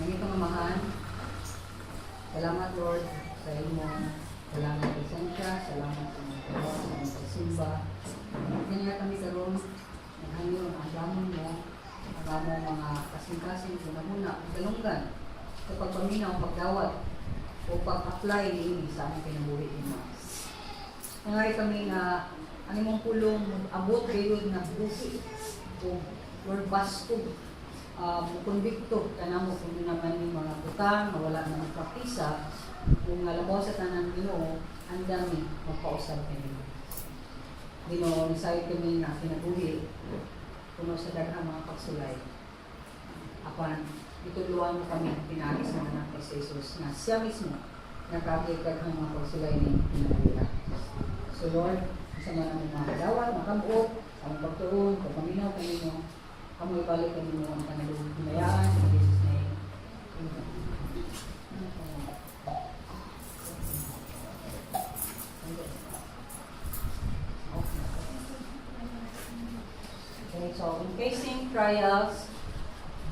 Nangito nga mahal. Salamat Lord sa imo. Salamat presensya. Salamat sa mga tawa, sa mga pagsimba. Kanya kami karon naghanyo ang damon mo, ang among mga kasing-kasing muna dalunggan sa pagpaminaw, pagdawat o pag-apply ni sa aming kinabuhi mo. Nangyari kami na ang imong pulong abot kayo na busi o Lord basto konbikto kanamo kung naman yung mga butang mawala na magpapisa kung nalabaw sa tanan Ginoo ang dami magpausap kami Ginoo nisay kami na kinabuhi kuno sa daghang mga pagsulay apan ituluan mo kami pinalis ng anak ni Jesus na siya mismo nakakikag ang mga pagsulay ni pinagila. So Lord, sa mga mga dawat, mga kabuot, ang pagtuon, pagpaminaw kanino, kamu ibalik kanino ang kanilang hinayaan in Jesus' name. Okay, so in facing trials,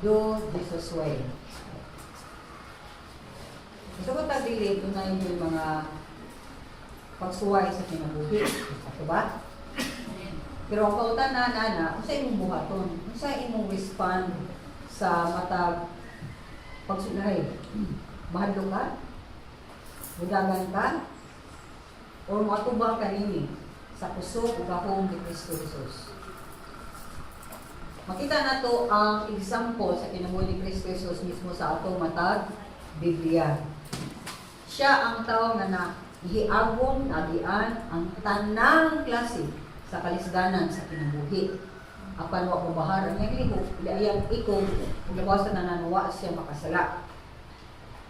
do Jesus' way. Gusto ko tagili, doon na yung mga pagsuway sa kinabuhi. Ito ba? Pero ang kautan na, kung sa imong buhaton, kung sa imong respond sa matag pagsulay, mahadlo ka? Budagan ka? O matubang ka nini sa puso o gahong ni Kristo Jesus? Makita na to ang example sa kinabuhi ni Kristo Jesus mismo sa ato matag Biblia. Siya ang tao nga ihiagom nabian ang tanang klase sa kalisdanan sa kinabuhi. Apan wa mabahar ang iyang iyang ikaw ug labaw sa nananuwa siya makasala.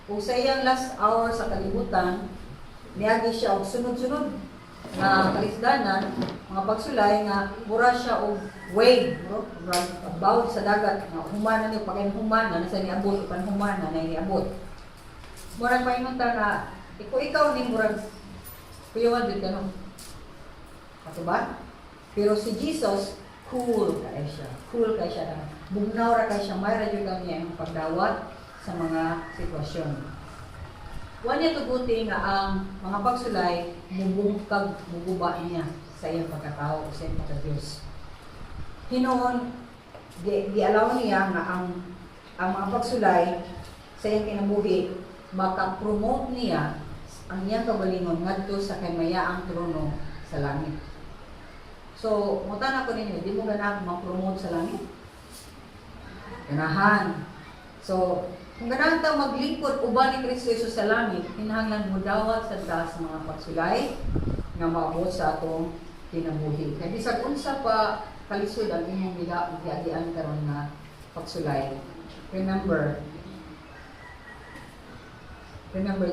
Kung sa iyang last hour sa kalibutan, niagi siya og sunod-sunod nga kalisdanan, mga pagsulay nga mura siya og wave, no? About sa dagat nga humana ni pagay humana nasa niabot upan humana na niabot. Murag painunta na ikaw ni murag kuyawan din ka no? Ato ba? Pero si Jesus, cool kaya siya. Cool kaya siya. Bugnaw ra kaya siya. May radyo niya ang pagdawat sa mga sitwasyon. Huwag niya tuguti nga ang mga pagsulay mubungkag, muguba niya sa iyang pagkatao o sa iyang pagkadiyos. Hinoon, di-allow niya nga ang mga pagsulay sa iyang kinabuhi makapromote niya ang iyang kagalingon ngadto sa kamayaang trono sa langit. So, mutan ako ninyo, di mo ganang ma-promote sa langit? Ganahan. So, kung ganahan tayo maglingkod uban ni Kristo Jesus sa langit, hinahanglan mo dawat sa taas mga pagsulay nga maabot sa atong kinabuhi. Kaya bisag unsa pa kalisod ang inyong giadian karon nga pagsulay. Remember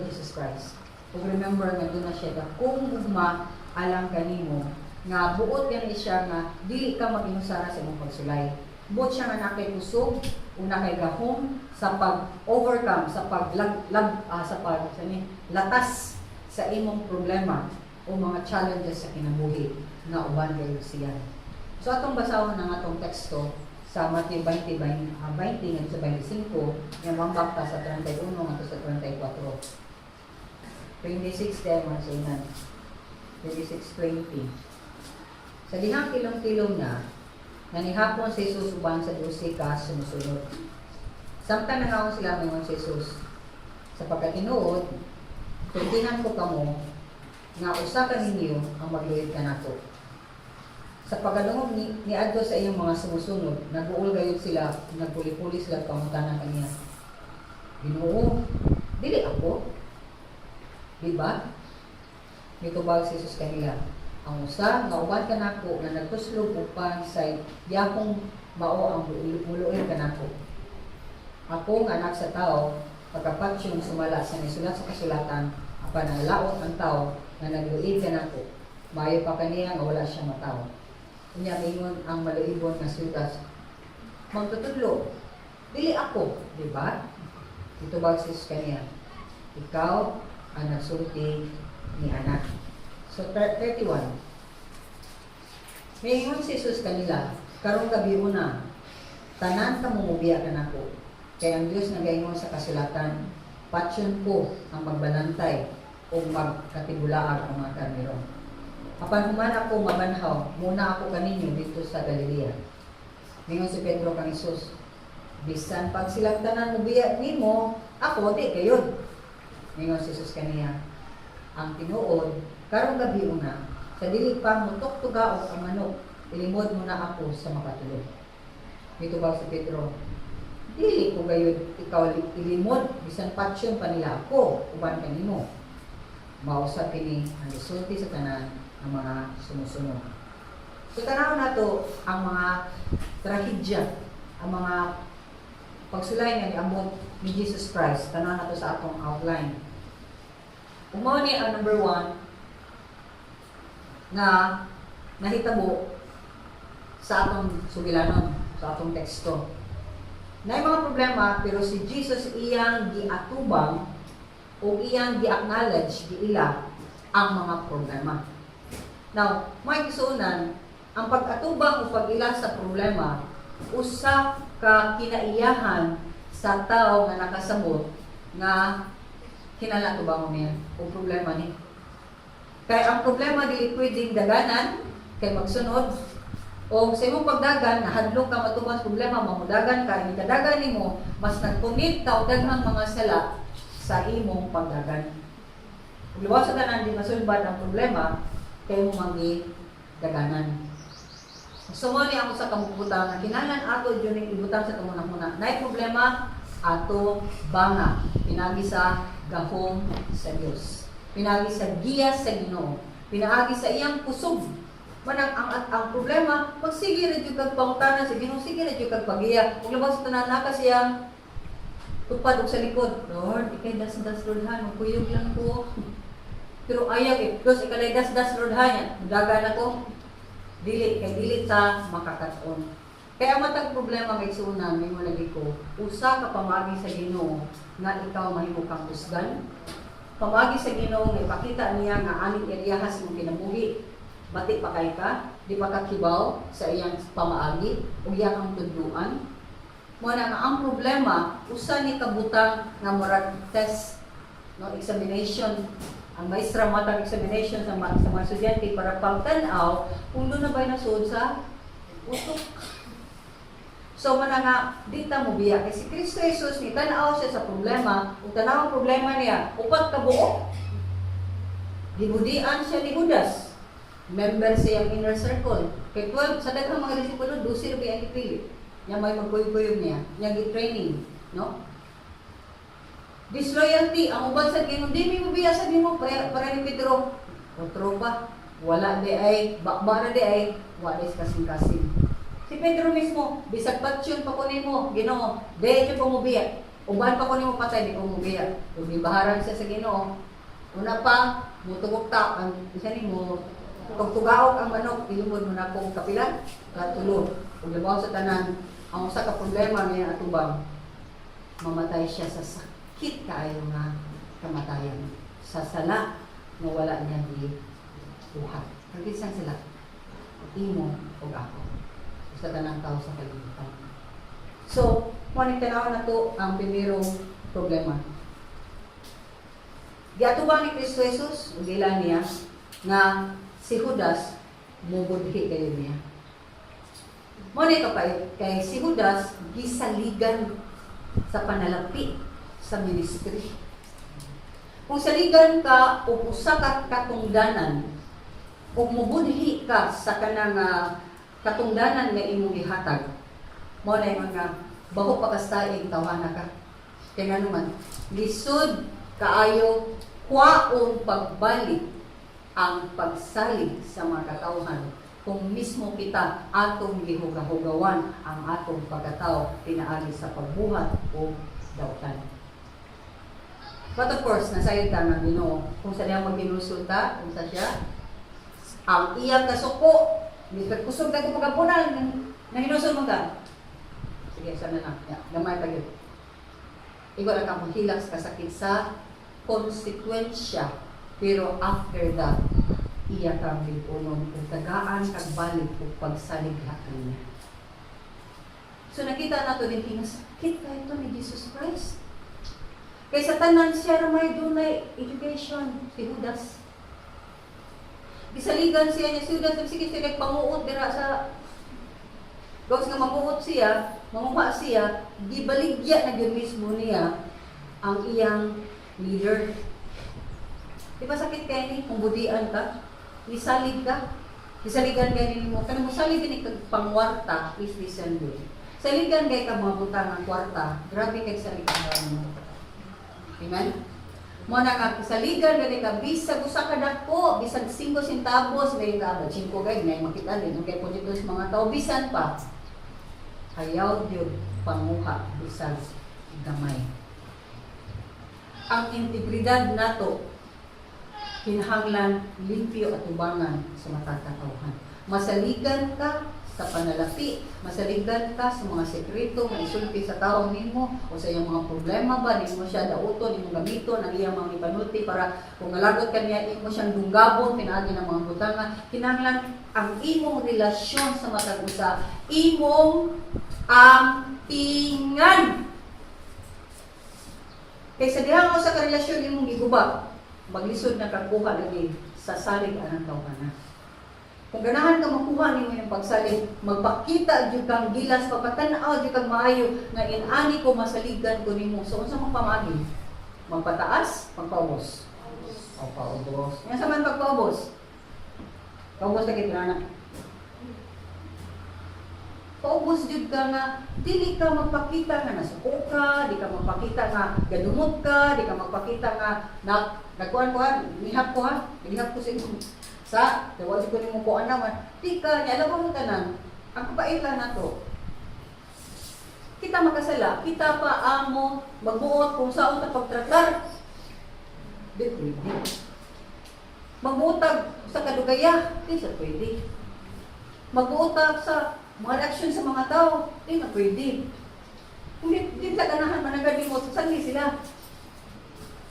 Jesus Christ. Ug remember nga doon na siya kung ugma alang kanimo nga buot yan siya nga dili ka mag-inusara sa imong pagsulay. Buot siya nga nakay kusog o nakay gahom sa pag-overcome, sa latas sa imong problema o mga challenges sa kinabuhi nga uban kayo siya. So atong basahon ang atong teksto sa Mateo 20 ngadto sa 25 nga mambakta sa 31 ngadto sa 34. 26 tayo mga sunan. 26:20. Sa dihang kilong-kilong na, nanihapon si Jesus uban sa 12 ka sumusunod. Samtang nangawon sila ngayon si Jesus. Sa pagkatinuod, tugtinan ko kamo nga usa ka ninyo ang magluhid kanako. Sa pagdungog ni adto sa iyong mga sumusunod, nag-uul gayud sila, nagpuli-puli sila pangutanan kaniya. Ginoo, dili ako. Diba? Mitubag si Jesus kanila. Ang usa nga uban kanako nga nagtuslog upan sa yakong mao ang muluoy kanako. Ako nga anak sa tao, pagkapatsyon sumala sa nisulat sa kasulatan, apan nalaot ang tao nga nagluid kanako. Mayo pa kaniya nga wala siya mataw. Unya mingon ang maluibon nga Judas. Magtutudlo. Dili ako, di ba? Mitubag si Jesus kaniya. Ikaw ang nagsulti ni anak. So, 31. Mayingon si Jesus kanila, karong gabi una, tanan ka mumubiya ka nako. Kaya ang Diyos nagaingon sa kasulatan, patyon ko ang magbalantay o magkatigulaan ang mga karnero. Apan human ako mabanhaw, muna ako kaninyo dito sa Galilea. Mingon si Pedro kang Isus, bisan pag silang tanan mo biya nimo, ako di kayo. Mingon si Isus kaniya, ang tinuod, karong gabi una, sa dili pa mo tuktugaon ang manok, ilimod mo na ako sa makatulog. Dito ba si Pedro, dili ko gayon ikaw ilimod, bisan patsyon pa nila ako, uban kanimo. Mausap kini ang isulti sa tanan ang mga sumusunod. So tanaw na to ang mga trahedya, ang mga pagsulay nga niabot ni Jesus Christ. Tanaw na to sa atong outline. Umaw ni ang number 1 na nahitabo sa atong sugilanon, sa atong teksto. Na mga problema, pero si Jesus iyang giatubang o iyang gi-acknowledge, giila ang mga problema. Now, may kisunan, ang pag-atubang o pag-ila sa problema, usa ka kinaiyahan sa tao nga nakasabot nga kinalatubangon niya o problema niya. Kaya ang problema dili pwedeng daganan, kay magsunod, o sa imong pagdagan, nahadlok ka matubang problema, mamudagan ka, hindi kadagan nimo, mas nagpunit ka o daghang mga sala sa imong pagdagan. Kung luwas sa tanan, di masulbad ang problema, kayo mo magi daganan. So mo ni ako sa kamubutang na kinahanglan ato dyan ibutang sa kamunang-muna. Nay problema, ato banga. Pinagi sa gahom sa Dios. Pinagi sa giya sa Ginoo. Pinagi sa iyang kusog. Manang ang problema, magsige na jud kag pangutana sa Ginoo, sige na jud kag pagiya. Kung luwas sa tanan naka siyang tupad og sa likod, Lord, ikay das-das Lord ha, magkuyog lang ko. Pero ayaw eh, because ikalay das-das Lord ha niya, dagan ako, dili, kay dili ta makakaton. Kaya matag problema may sunan, may lagi ko, usa ka pamagi sa Ginoo nga ikaw mahimo kang usgan. Pamagi sa Ginoo nga ipakita niya nga aning iriyahas mong kinabuhi. Bati pa kay ka, di pa kakibaw sa iyang pamaagi, ug iyang ang tudluan. Mo na nga ang problema, usa ni kabutang nga murag test, no, examination. Ang maestra matag examination sa mga estudyante para pagtanaw kung doon na ba'y nasuod sa utok. So mana nga, di ta mo biya. Kay si Kristo Jesus, ni tanaw siya sa problema, kung tanaw ang problema niya, upat ka buo. Gibudian siya ni Judas. Member siya ang inner circle. Kay 12, sa daghang mga disipulo, 12 rin ang ipili. Niya may magkuyog-kuyog niya. Niya gi-training. No? Disloyalty. Ang uban sa Ginoo, di mo biya sa Ginoo para ni Pedro. O tropa, wala di ay, bakbara di ay, wala is kasing-kasing. Si Pedro mismo, bisag patsyon pa ko nimo, Ginoo, di ito po mo biya. Uban pa ko nimo patay, di ko mo biya. Kung ibaharan siya sa Ginoo, una pa, mutugok ta, ang isa nimo, kung tugaok ang manok, ilumod mo na kong kapilan, katulog. Kung libaw sa tanan, ang usa ka problema niya atubang, mamatay siya sa sakit kaayo nga kamatayan. Sa sala na wala niya di buhat. Kagisan sila, imo o ako. Sa tanang tao sa kalibutan. So, kung tanaw na to ang primerong problema. Giatubang ni Kristo Jesus, ugila niya, nga si Judas, mubudhi kayo niya. Muna kay si Judas, gisaligan sa panalapi sa ministry. Kung saligan ka o usa ka katungdanan, o mubudhi ka sa kanang katungdanan nga imong gihatag, muna yung mga baho pagkastaing tawana ka. Kaya nga naman, lisod kaayo kwaong pagbalik ang pagsalig sa mga katawhan kung mismo kita atong gihugahugawan ang atong pagkatao pinaagi sa pagbuhat o dautan. But of course, nasayod ka ng Ginoo kung sa niya magbinusulta, kung sa siya, ang iyang kasuko, kusog na kung pagkapunan, na hinusol mo ka. Sige, sana na. Gamay tayo. Ikaw lang kang mahilak sa kasakit sa konsekwensya. Pero after that, iya kang bilunon kung tagaan kang balik kung pagsalig niya. So nakita na ito din Sakit ka ito ni Jesus Christ. Kaya sa tanan siya na may dunay education, si Judas. Gisaligan siya niya si Judas, sige siya nagpanguot dira sa gawas nga manguot siya, manguha siya, gibaligya na yun mismo niya ang iyang leader. Di ba sakit kayo ni? Kung budian ka, isalig ka, isaligan kayo ni mo. Kaya mo salig din pangwarta, please listen to. Saligan kayo ka mga butang ng kwarta, grabe kayo saligan mo. Amen? Mo na nga, saligan kayo ka, bisag usa ka dako, bisag 5 centavos, may ka, 5 kayo, may makita din, okay po dito sa mga tao, bisan pa. Ayaw yun, panguha, bisag gamay. Ang integridad nato, kinahanglan limpyo at tubangan sa matatakawan. Masaligan ka sa panalapi, masaligan ka sa mga sekreto nga isulti sa tao nimo o sa iyang mga problema ba nimo siya dauton, nimo gamiton ang iyang mga ipanuti para kung nalagot ka niya imo siyang dunggabon pinaagi ng mga butangan. Kinahanglan ang imong relasyon sa matag usa, imong ampingan. Kaysa diha mo sa karelasyon imong giguba, maglisod na kakuha lagi sa salig anang tawhanan. Kung ganahan ka makuha nimo yung pagsalig, magpakita jud kang gilas, papatan-aw jud kang maayo nga inani ko masaligan ko nimo. So unsa man pamagi? Magpataas, magpaubos. Paubos. Nga sa man pagpaubos? Paubos lagi pinana. Paubos jud ka nga dili ka magpakita nga nasuko ka, di ka magpakita nga gadumot ka, di ka magpakita nga nagkuan nihap ko ha, nihap ko sa tawag ko nimo ko naman. Di ka niya alam mo tanan. Ang kapailan nato. Kita makasala, kita pa amo magbuot kung saan ta pagtratar. Di pwede. Magbuotag sa kadugaya, di sa pwede. Magbuotag sa mga reaksyon sa mga tao, di na pwede. Kung di sa ganahan managadi mo, saan sila?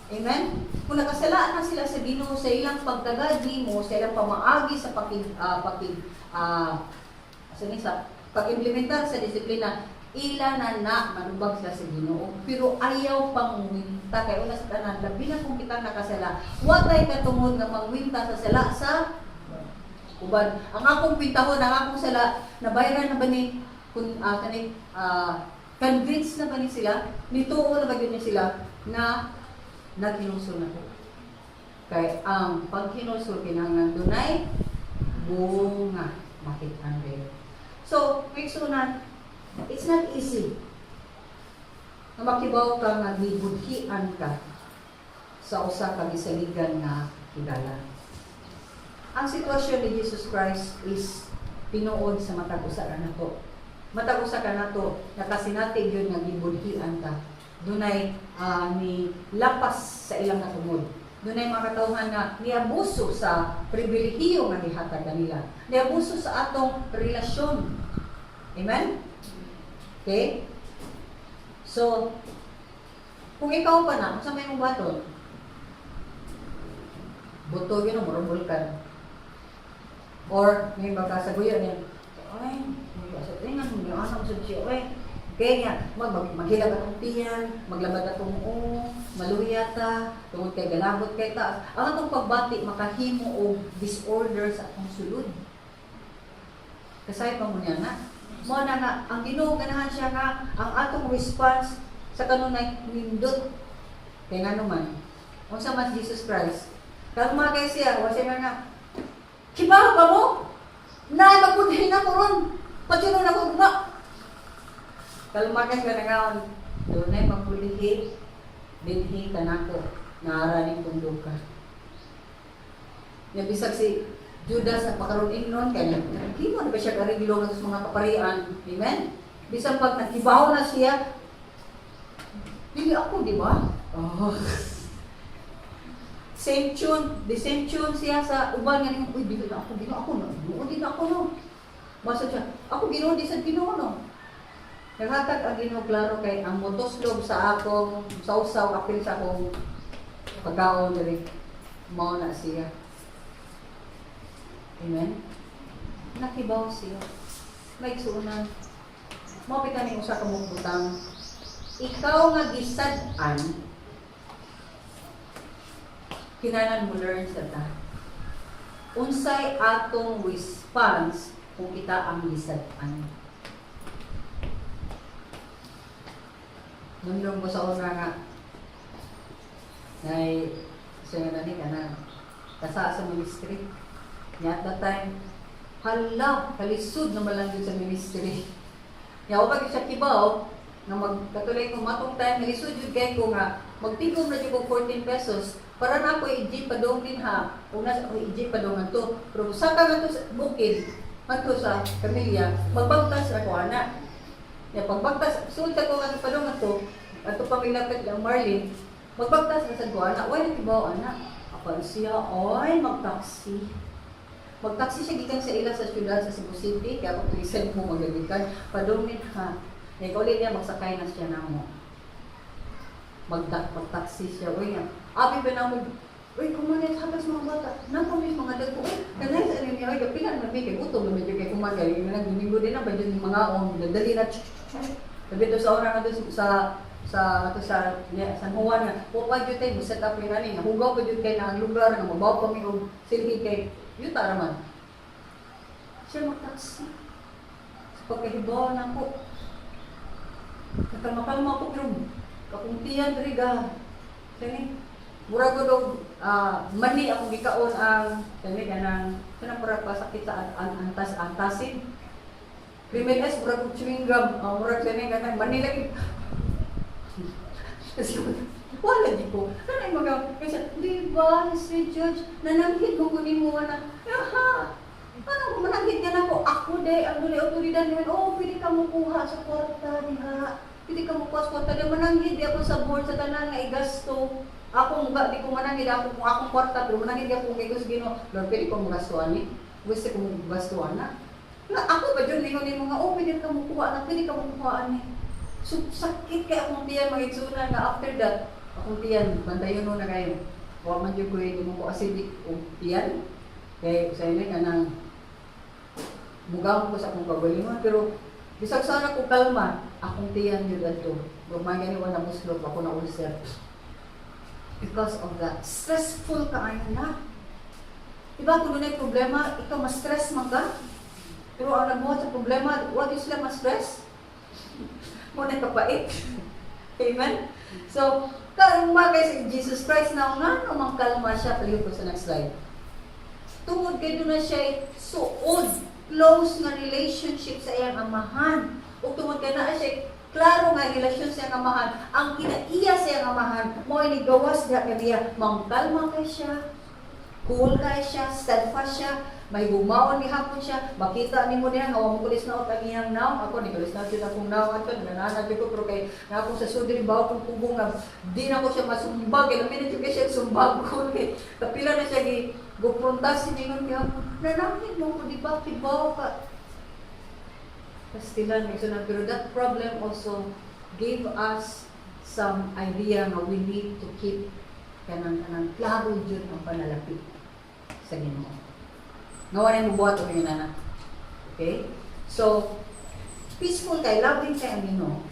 Amen? Kung nakasalaan na sila sa Ginoo sa ilang pagkagadi mo, sa ilang pamaagi sa pag-implementar sa disiplina, ila na manubag sila sa Ginoo. Pero ayaw pang winta. Kaya una sa tanan, labi na kung kita nakasala, watay katungod nga mangwinta sa sala sa uban. Ang akong pintahon, ang akong sala, nabayaran na ba ni, convinced na ba ni sila, nituo na ba yun sila, na naghinusol na ko. Kaya ang paghinusol kinahanglan dunay bunga makit-an din. So, kaigsunan, it's not easy na makibaw ka nga gibudhian ka sa usa ka gisaligan nga higala. Ang sitwasyon ni Jesus Christ is tinuod sa matag usa ka nato. Matag usa ka nato nakasinati gyud nga gibudhian ka. Dunay ni lapas sa ilang natungod. Dunay mga katawhan nga niabuso sa pribilehiyo nga gihatag kanila. Niabuso sa atong relasyon. Amen? Okay? So, kung ikaw pa na, sa may mong baton, buto yun ang murabol ka. Or, may magkasaguyan yan, ay, may kasaguyan, may asang sa siya, ay, kaya nga, maghilag atong tiyan, maglabad atong maluya ta, tungod kay galabot kay ta. Ang atong pagbati, makahimo o disorder sa atong sulod. Kasay pa mo niya na. Mo na nga, ang Ginoo ganahan siya nga, ang atong response sa kanunay nindot. Kaya nga naman, kung sa mas Jesus Christ, kalmagay siya, wala siya nga, kibaw pa mo? Naibagpudhin ako ron. Patuloy na ko ba? Kalmagan ka na nga, doon ay magpulihi, binhi ka na ko, naaraning tundog ka. Nabisag si Judas at makaroon nun, kaya hindi mo na ba siya karigilo ng mga kaparian? Amen? Bisang pag nakibaw na siya, hindi ako, di ba? Oh. Same tune, the same tune siya sa uban nga niyong, uy, dito na ako, di na ako, no? Basta siya, ako Ginoo, di sa Ginoo, no? Naghatag ang Ginoo klaro kay ang motoslog sa akong sausaw apil sa akong pagkaon diri mao na siya. Amen. Nakibaw siya. May igsuunan. Mao kita ning usa ka butang ikaw nga gisad-an, kinanan mo learn sa ta. Unsay atong response kung kita ang gisad-an. Nundong ko sa una nga, ay, siya nga ka na, kasa sa ministry. At that time, hala, kalisod na malang sa ministry. Yaw pag siya kibaw, na magkatuloy ko matong time, kalisod yun kaya ko nga, magtigom na dyan ko 14 pesos, para na ako i-jeep pa doon din ha, kung nasa ako i-jeep pa doon nga to. Pero saka nga to sa bukid, nga sa pamilya, magbagtas ako anak. Ya, pagbagtas, sulta ko nga pa doon nga to, ato pamilapit ng Marlene, magbagtas na sa ko anak, why nakibaw anak? Ako siya, oy, magtaksi. Magtaksi siya gikan sa ila sa syudad sa Cebu City, kaya kung tulisan mo magagikan, padungin ha. Kaya kaulit niya, magsakay na siya na mo. Magtaksi siya, uy nga. Abi ba na mo, uy, kumanin, habas mga bata, napamis mga dagpo, uy, kanay sa anin niya, uy, kapilan na may kagutom na medyo kay kumanin, yung nagminggo din na, ba dyan yung mga nadali na, sabi ito sa orang na sa San Juan nga, pa dyan tayo, set up yung ano, hugaw pa dyan kayo na ang lugar, na mabaw pa may silhi kay, yun taraman. Siya magtaksi. Sa pagkahibaw na po. Nakalma-kalma po, pero kapuntiyan, riga. Kani, mura ko daw, mali akong gikaon ang, kani, ganang, kanang mura pa sakit sa antasin. Criminal S, mura ko chewing gum, mura kani, ganang, mani lagi. Kasi, wala di ko. Nanay mga, kasi, di ba, Mr. Judge, nananghid mo kunin mo na, yaha, ano, mananghid ka na ko, ako de, ang duli, otoridad naman, oh, pwede ka mo kuha sa kwarta, diha, pwede ka mo kuha sa kwarta, di mananghid, di ako sa board, sa tanan nga igasto, ako mga, di ko mananghid, ako kung akong kwarta, pero mananghid ako kung igos gino, Lord, pwede ko mo gastuan ni, gusto ko mo gastuan na, ako ba dyan, lingon ni mga, oh, pwede ka mo kuha na, pwede ka mo kuha ni, so, sakit kaya akong tiyan, mga igsunan na after that, akong tiyan, bantayon mo na kayo. Huwag man yung kuya, mo ko acidic o tiyan. Kaya sa inyo nga nang mugang ko sa akong kagalingon. Pero bisag sana ko kalma, akong tiyan yun ato. Gumagani wala muslog, ako na ulcer. Because of that. Stressful ka ayon na. Diba kung doon ay problema, ikaw ma-stress man ka. Pero ang nagmuhat sa problema, what is lang ma-stress? Muna kapait. Amen? So, kalma kay si Jesus Christ na nga namang kalma siya. Paliw ko sa next slide. Tungod kay doon na siya suod, close na relationship sa iyang amahan. O tungod kay na siya klaro nga relasyon sa iyang amahan. Ang kinaiya sa iyang amahan, mo inigawas diha kaniya, mangkalma kay siya, cool kay siya, steadfast siya, may bumawon ni hapon siya, makita ni mo niya, hawa mo kulis na o tagihang naw, ako ni kulis na siya akong naw, at nananag ko, pero kay na akong sa sudri, bawa kong kubong na, di na ko siya masumbag, ilang minute yung siya sumbag ko, kapila na siya, guprontas si Ningon kaya, nanamit mo ko, di ba, kibaw ka. Pastilan, may sunod, pero that problem also gave us some idea na we need to keep kanang klaro dyan ang panalapit sa Ginoo. Nawalan mo buhat o yung nana. Okay? So, peaceful kay, loving kay ang Ginoo.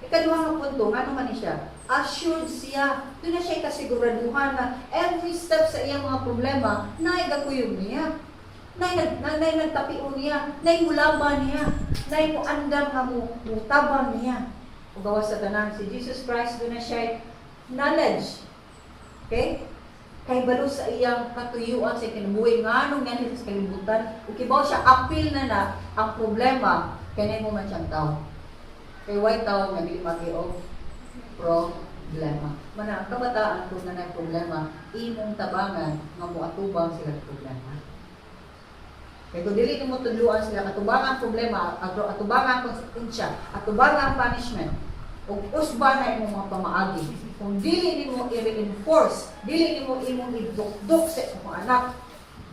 Ikaduha nga punto, nga naman siya, assured siya, doon na siya kasiguraduhan na every step sa iyang mga problema, naigakuyog niya. Nagtapion niya, naimulaban niya, naimuandam nga mo, mutabang niya. O gawas sa tanan, si Jesus Christ, doon na siya knowledge. Okay? Kay balo sa iyang katuyuan sa kinabuhi nga nung yan sa kalibutan, ukibaw siya appeal na ang problema kanay mo man siyang tao. Kay white tao nga dili mag-iog problema. Mana ang kabataan kung nanay problema, imong tabangan nga moatubang sila sa problema. Kaya kung dili mo tudluan sila atubangan problema, atubangan konsensya, atubangan punishment, o usba na imong mga pamaagi. Kung dili nimo i-reinforce, dili nimo imong idukduk sa imong anak,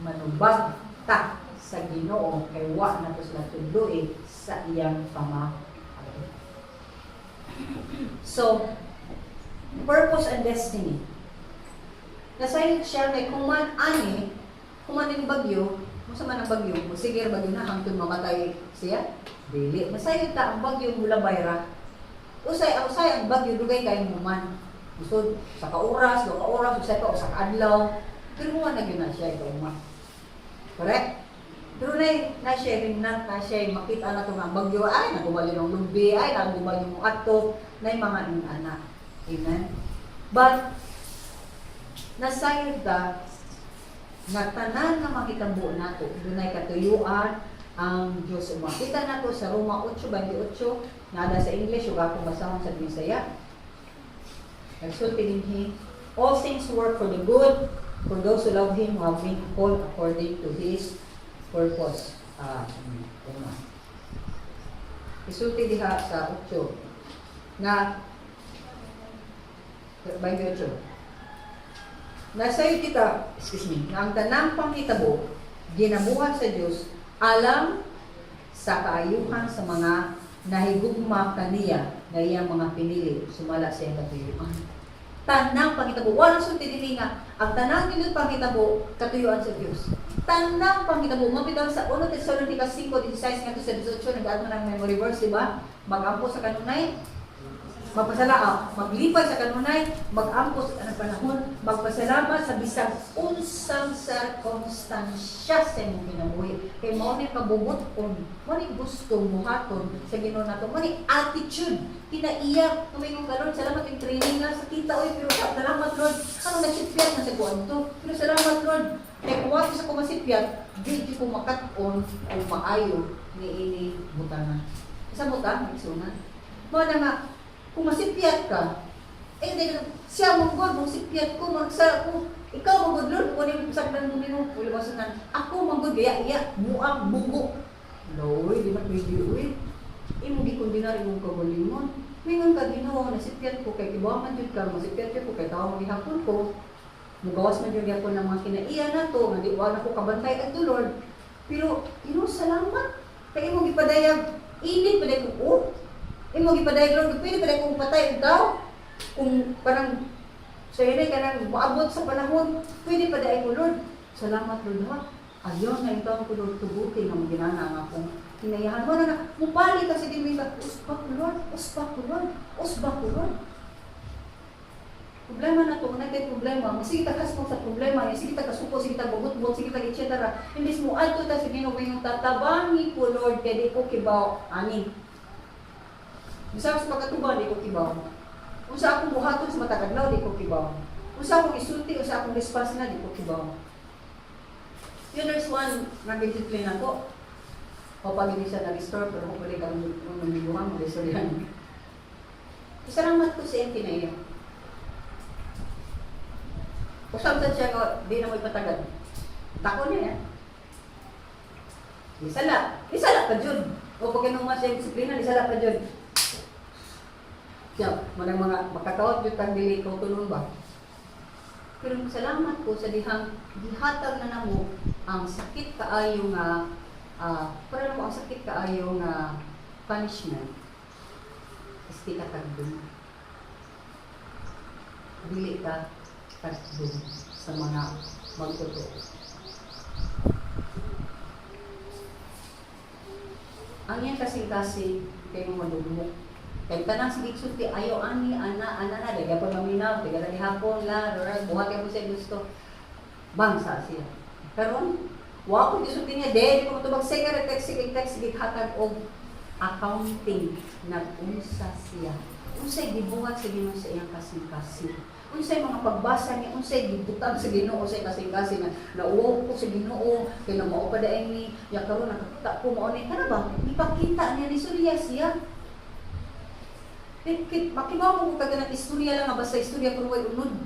manubag ta sa Ginoo kay wa na to sila tudloy sa iyang pamaagi. So, purpose and destiny. Nasayod siya kay kuman yung bagyo, musa man ang bagyo, sige bagyo na hangtod mamatay siya. Dili. Masayod ta ang bagyo mula bayra. Usay ang bagyo dugay kay muman. Gusto sa kauras, do kauras, usay pa usa ka adlaw. Pero mo na gyud na siya ito uma. Correct? Pero na sharing na siya makita na to nga bagyo ay nagubali ng lubi ay nagubali mo adto na mga anak. Amen. But nasayod ka nga tanan nga makitabo nato dunay katuyuan ang Diyos uma. Kita nato sa Roma 8:28 nada sa English ug ako basahon sa Bisaya. Nagsulti dinhi, all things work for the good for those who love Him who have been called according to His purpose. Uma. Isulti diha sa 8 na 28. Nasa'yo kita, na ang tanang panghitabo, ginabuhat sa Diyos, alam sa kaayuhan sa mga nahigugma kaniya na iyang mga pinili, sumala sa iyang katuyuan. Tanang panghitabo, walang sulti din nga, ang tanang nilid panghitabo, katuyuan sa Diyos. Tanang panghitabo, mapitaw sa 1 Thessalonica 5:16 nga to sa 18, nag-aat mo ng memory verse, diba? Mag-ampo sa kanunay, magpasalamat, maglipad sa kanunay, mag-ampo sa kanang panahon, magpasalamat sa bisag unsang circumstansya sa imong kinabuhi. Kay mao ni kabubuton, mao ni gusto muhaton sa Ginoo nato, mao ni attitude, kinaiyak, kamingong kalon, salamat yung training nga sa kita oy, pero salamat Lord, ano nasipyat na sa kuan to, pero salamat Lord, kay kuwat sa kumasipyat, di ko makat-on o maayo ni ini butanan. Isa butang, igsunan. Mao na nga, kung masipyat ka, hindi siya manggod, kung sipyat ko, magsa ko, ikaw manggod Lord, kung ano yung sakdan mo nino, ulibasanan, ako manggod, gaya-iya, muang, bugo. Lord, di ba pwede, uy, imo gikondinar imong kabulimon. Mingon ka Ginoo, nasipyat ko, kay kibawaman jud ka, masipyat ko, kay tao magihapon ko, mugawas man jud ako ng mga kinaiya na to, nga di wala ko kabantay at Lord. Pero, salamat, kay imo gipadayag, init pa dahil ko, imo gipadayag Lord, pwede pa kung patay ikaw, kung parang sa ka nang maabot sa panahon, pwede pa dahil ko Lord. Salamat Lord ha. Ayun na ito ko Lord tubukin ang ginana nga kung hinayahan mo na mupali ka sa dimay ka, uspak ko Lord, uspak ko Lord, uspak ko Lord. Problema na ito, nagkay problema, sige ta kaspo sa problema, sige ta kasupo, sige ta bugot-bugot, sige ta etc. Hindi mo alto ta sa Ginoo yung tatabangi ko Lord, kaya di ko kibaw, ani. Bisa sa pagkatuban, di ko kibaw. Kung sa akong buhaton sa matagaglaw, di ko kibaw. Kung sa akong isulti, o sa akong response na, di ko kibaw. Yun, there's one, nag-discipline ako. O pag hindi siya nag-restore, pero kung pwede kang namiluhan, mag-restore yan. Isalamat ko si Enti na iyo. Usap siya ko, di na mo ipatagad. Tako niya yan. Isala pa dyan. O pag inuman siya yung disiplina, isala pa dyan. Siya, mga makakawat yung tagdili ko tulong ba? Pero salamat ko sa dihang gihatag na namo ang sakit kaayo nga para mo ang sakit kaayo nga punishment. Isti ka tagdun. Dili ka tagdun sa mga magtotoo. Ang yan kasing-kasing kayo madumok. Kaya tanang sige sulti, ayaw ani, ana na, dahil po maminaw, tiga na hapon la, buhat ka po siya gusto. Bangsa siya. Karon, wako di sulti niya, di ko matubag sige, text, sige, hatag og accounting, nag-unsa siya. Unsay gibuhat sa Ginoo sa iyang kasing-kasing. Unsay mga pagbasa niya, unsay gibutang sa Ginoo sa kasing-kasing na nauwaw ko sa Ginoo, kay na mao pa daay ni, ya karon nakakita ko mao ni, kana ba? Ipakita niya ni Surya siya. Makibaw mo ka ganang istorya lang nga basta istorya kung way unod.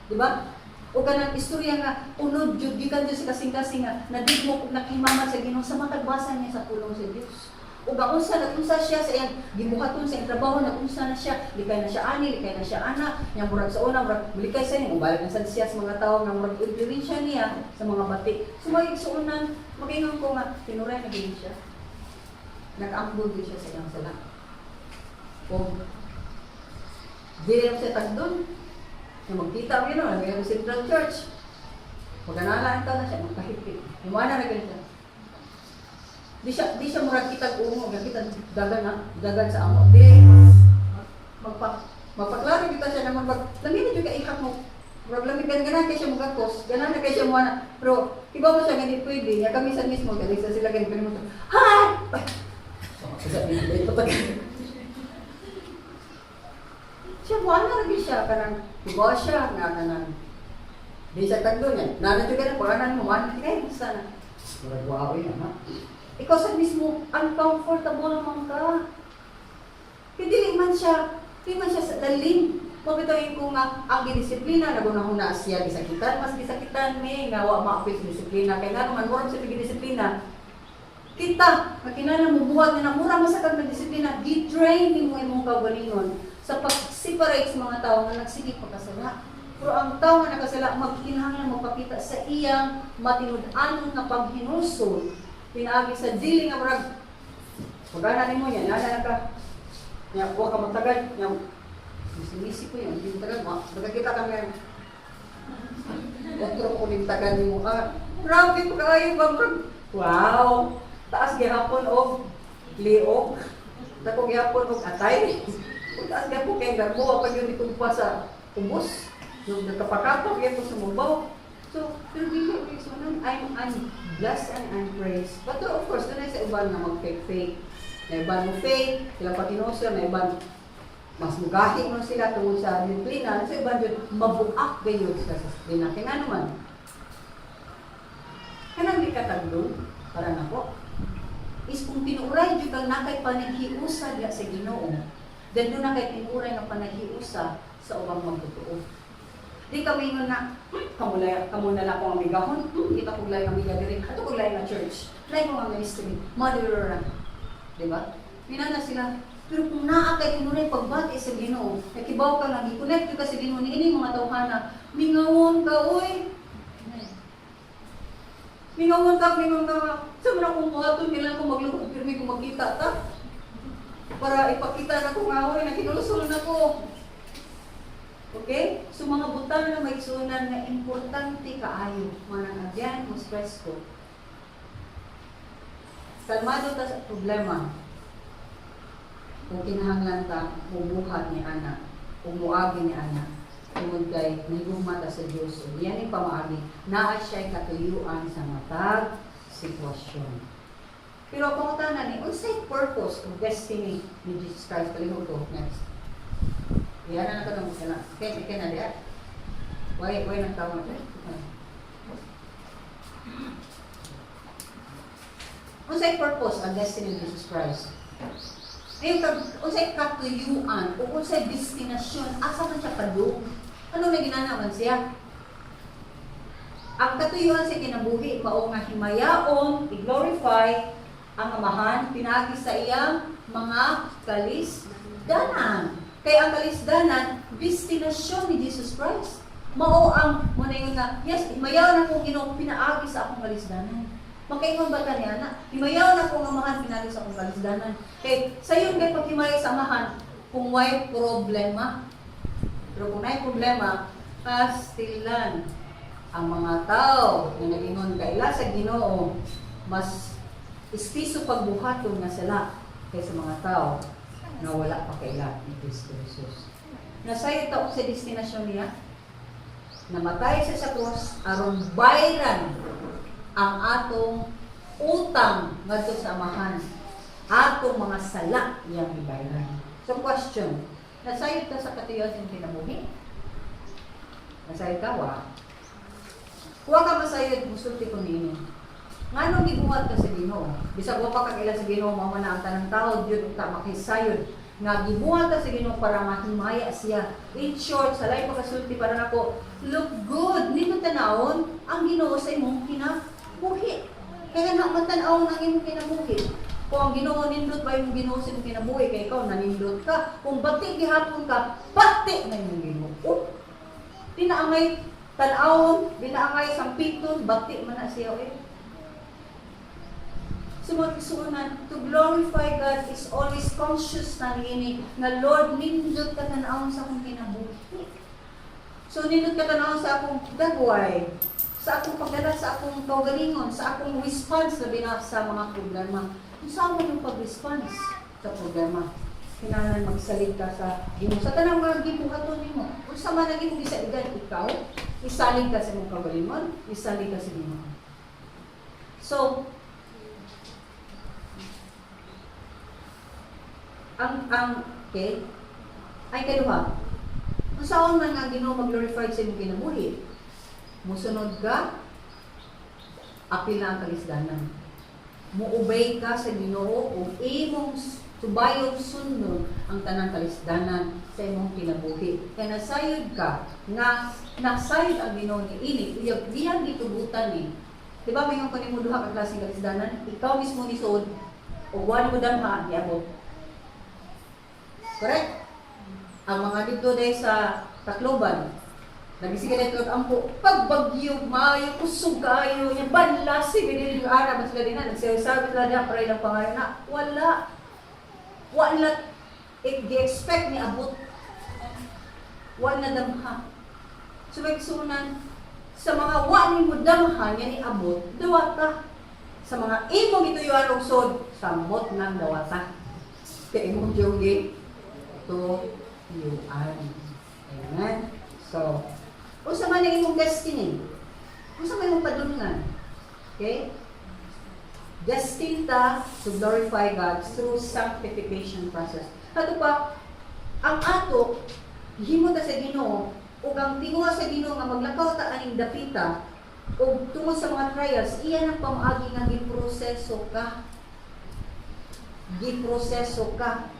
Diba? O ganang istorya nga unod, gikan Diyos sa kasing-kasing nga nadig mo kung nakimamat sa Ginoo sa matagbasa niya sa pulong sa Diyos. O nagunsa siya sa iyang gibuhaton sa iyang trabaho, nagunsa na siya, likay na siya ani, likay na siya ana, niyang murag sa una, murag likay sa niya, ubayag na siya sa mga tao nga murag influensya niya sa mga bati. Sumayag sa unan, mag-ingon ko nga, tinuray na din siya. Nag-ambol din siya sa iyang sala. O di rin siya tagdun. Yung magkita mo yun, nagayang Central Church. Maganalaan ka na siya, magkahipit. Humana na ganito. Di siya murag kitag ungo, kita dagan sa amo. Di, magpaklaro kita siya naman lamin na juga ihap mo. Problemikan ganan kay siya magakos, ganan na kay siya mo na. Pero iba mo siya ganit pwede, niya kami sa mismo galing sa sila ganit mo. Hi! Siya buwan na rin siya kanang iba siya nga kanang di siya tagdo niya. Nana juga na paganan mo man kay sana. Murag wawi na ha. Ikaw sa mismo uncomfortable naman ka. Kaya dili man siya sa daling. Pagkitayin ko nga, ang gidisiplina, nagunahuna siya gisakitan, mas gisakitan may nga wa maapis disiplina. Kaya nga naman, murang siya gidisiplina. Kita, makinala mo buhat na murang masakag na disiplina, di-train din mo imong kaugalingon sa pag-separate sa mga tao na nagsigit pagkasala. Pero ang tao nga nakasala, magkinahanglan magpakita sa iyang matinud-anon na paghinusol. Pinaagi sa dili nga murag, pagana mo yan, nana ka, huwag ka magtagal, misi ko yun, hindi tagal mo. Nagkakita kami, otro ko yung tagal mo ka. Grabe ko kayo ba? Wow! Taas gihapon o liok. Tako gihapon o atay. Taas gihapon kayo garbo. Pag yun itong pa sa ubos. Yung nagkapakapak yan po sa mubaw. So, pero dito, so, I'm blessed and I'm praised. But of course, doon ay sa iban na mag-fake-fake. Na iban mo fake, sila patinoso, na iban mas mugahi mo sila tungkol sa disiplina, sa iba dyan, mabuak kayo sa disiplina. Kaya nga naman, kanang di katagdong, para na po, is kung tinuray dyan kang nakay panaghiusa diya sa Ginoo, then doon nakay tinuray nga panaghiusa sa ubang magtotoo. Di kami nga na, kamo na lang akong amigahon, kita kong layo amiga din, ato kong layo na church, layo mga ministry, mother, diba? Minana sila, pero kung naakay tinunay pagbati sa Ginoo, nakibaw ka lang, i-connect ka sa Ginoo, ni mga tawhana, mingawon ka, oy! Mingawon ka, sa mga kong buhaton, kailan ko maglukod, pero may kung magkita ta. Para ipakita na ko nga, oy, nakinulusol na ko. Okay? So mga butang na may sunan na importante kaayo, manang agyan, mo stress ko. Kalmado ta sa problema. Kung kinahanglan ta, mubuhat ni anak, umuagi ni anak, tungod kay nagumata sa Diyos. So, yan yung pamaagi, naa siya'y katuyuan sa matag sitwasyon. Pero kung tanan ni, unsay purpose o destiny ni Jesus Christ, palihog ko, next. Yan na natanong ko na. Kaya na diya. Why nagtawag na? Unsay purpose ang destiny ni Jesus Christ? Ngayon, unsay katuyuan o unsay destinasyon, asa man siya padung? Ano na ginanaman siya? Ang katuyuan sa kinabuhi, mao nga himayaon, i-glorify ang amahan, pinagi sa iyang mga kalisdanan. Kaya ang kalisdanan, destinasyon ni Jesus Christ. Mao ang muna yun nga, yes, himayaon akong Ginoo, pinaagi sa akong kalisdanan. Magkaingon ba ka niya na? Himayaw na kung amahan, pinali sa kong kalisdanan. Kaya sa'yo kay paghimayaw sa amahan, kung may problema. Pero kung may problema, pastilan ang mga tao na nagingon kaila sa Ginoo, mas istiso pagbuhaton na sila kaysa mga tao na wala pa kaila ni Kristo Jesus. Nasa'yo tao sa destinasyon niya, namatay siya sa krus, aron bayran ang atong utang ngadto sa amahan, atong mga sala iyang ibayaran. So question, nasayod ka sa katuyuan sa kinabuhi? Nasayod ka, wa? Huwag ka masayod, musulti ko nini. Nga nung gibuhat ka sa Ginoo, bisag wa pa kag sa Ginoo, mao man ang tanang tao, Diyo ta makisayod. Nga gibuhat ka sa Ginoo para mahimaya siya. In short, sa lain pagkasulti para nako, look good, nindot tanawon ang Ginoo sa imong kinabuhi. Kaya na matanaw ng imong kinabuhi. Kung ang Ginoo nindot ba yung Ginoo sa imong kinabuhi, kay ikaw nanindot ka. Kung bati gihapon ka, bati na imong Ginoo. Dinaangay tanawon, dinaangay sampiton, bati man na siya eh. Sumagsunan, to glorify God is always conscious na nini na Lord, nindot ka tanawon sa akong kinabuhi. So nindot ka tanawon sa akong dagway, sa akong pagdala, sa akong kaugalingon, sa akong response na sa mga problema. Kung saan mo yung pag-response sa problema? kinahanglan magsalig ka sa Ginoo. Sa tanang mga gibuhaton nimo, unsa man ang imong gisaligan ikaw, isalig ka sa imong kaugalingon, isalig ka sa Ginoo. So, okay, ay kaduha. Unsaon man nga Ginoo mag-glorify sa imong kinabuhi? Musunod ka, apil na ang kalisdanan. Muobey ka sa Ginoo ug imong subayong sundon ang tanang kalisdanan sa imong kinabuhi. Kaya nasayod ka nga nasayod ang Ginoo ni ini uyab diyang gitubutan ni. Di ba may kanimo duha ka klaseng kalisdanan? Ikaw mismo ni suod ug wala mo damha giabot. Correct? Ang mga dito dahil sa Tacloban, nagisigan ito at ampo, pagbagyo, mayo, kusog kayo, yung banlasi, binili yung ara, mas sila din na, nagsasabi sila na, para ilang pangalan na, wala. Wala, i-expect ni abot. Wala damha. So, may kisunan, sa mga wala mo damha, yan ni abot, dawata. Sa mga imong ito yung arogsod, samot ng dawata. Kaya imong yogi, to yuan. Amen. So, unsa man ang imong destiny? Unsa man imong padulungan? Okay? Destined ta to glorify God through sanctification process. Ato pa, ang ato, himo ta sa Ginoo, ug ang tinguha sa Ginoo nga maglakaw ta aning dapita, ug tungod sa mga trials, iyan ang pamaagi nga giproseso ka. Giproseso ka.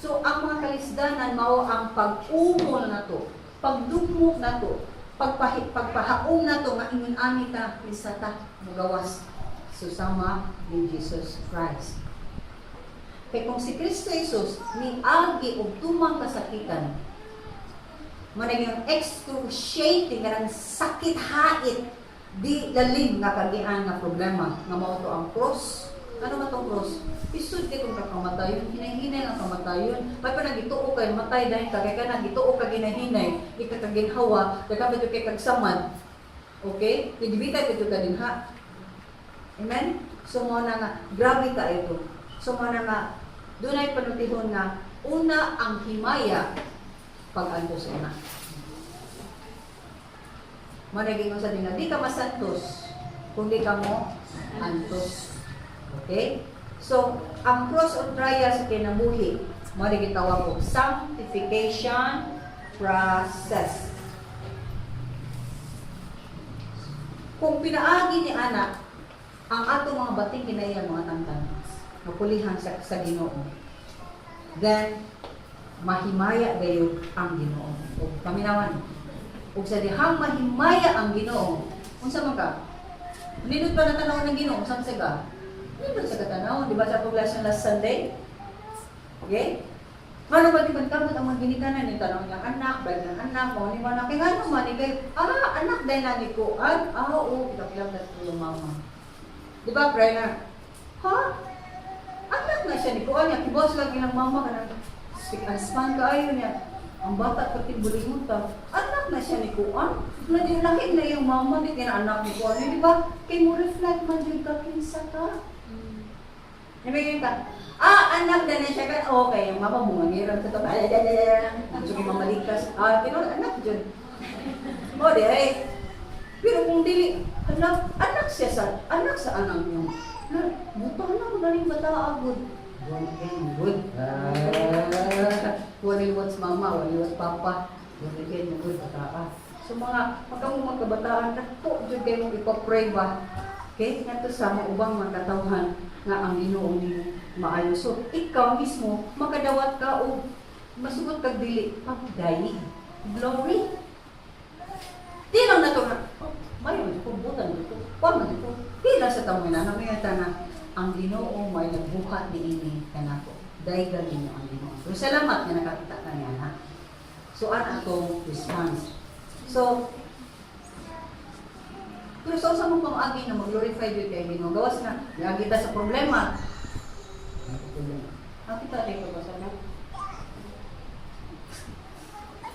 So, ang mga kalisdanan mao ang pag-umol na to, pagdugmok na to, pagpahaom na to, nga ingon ani ta, lisata, magawas, susama ni Jesus Christ. Kaya kung si Kristo Jesus, niagi o tumang kasakitan, managing excruciating, nga sakit hait, di lalim nga kagian nga problema, nga mao to ang cross. Ano ba itong cross? Isud kay kung kakamatayon, hinahinay ang kamatayon. May pa nagituo kay matay dahil kagay ka nagituo kag hinahinay, di ka kaginhawa, dapat ito kay kagsamad. Okay? Idibitay ito ka din ha. Amen? So mo na nga, grabe ka ito. So mo na nga, doon ay panutihon nga, una ang himaya pag-antos na. Managing mo sa din nga, di ka masantos, kung di ka mo antos. Okay? So, ang cross of trial sa kinabuhi, mo rin gitawag ko, sanctification process. Kung pinaagi ni anak, ang ato mga bating kinaya mga tangtan, mapulihan sa Ginoo, then, mahimaya gayon ang Ginoo. O paminawan, o sa dihang mahimaya ang Ginoo, unsa man ka? Ninot pa na tanaw ng Ginoo, unsa man ka? Hindi ba sa katanaw? Di ba sa poblasyon last Sunday? Okay? Ano ba di ba kamot ang mga ginikanan yung tanong ng anak, dahil ng anak mo, ni mana kay ano man, ikay, anak dahil na ni ko, oo, kita na yung mama. Di ba, pray na, anak na siya ni ko, niya, kibos lang ilang mama, kanang speak and span ka, ayaw niya, ang bata pati bulimot ta, anak na siya ni Kuan, lahit na yung mama, di kaya anak ni Kuan, di ba? Kaya mo reflect man din ka, kinsa ka. Nabigyan ka, anak na siya ka, okay, yung mama mo, mangiram sa ito, gusto kayo mamalikas, pero anak dyan. O di ay, pero kung dili, anak siya anak sa anak niyo, buta na ko na rin bata agod. Good. Waliwats mama, waliwats papa, waliwats good bata. So mga pagkamong magkabataan, nako, dyan kayo mong ipapray ba? Okay? Nga sa mga ubang mga katawhan nga ang Ginoo nimo maayo. So, ikaw mismo, makadawat ka o masugot kag dili, pagdayi. Glory. Di lang na ito na, mayon, kumbutan dito. Huwag na dito. Di lang sa tamoy na, namayata na, ang Ginoo may nagbuhat ni ini kanako. Dahil galing ang Ginoo. So, salamat nga nakakita ka niya, ha? So, ang atong response. So, pero sa mong pang-agi na mag-glorify yun kay Ginoo. Gawas na, nagagita sa problema. Nakita rin ko ba sa na?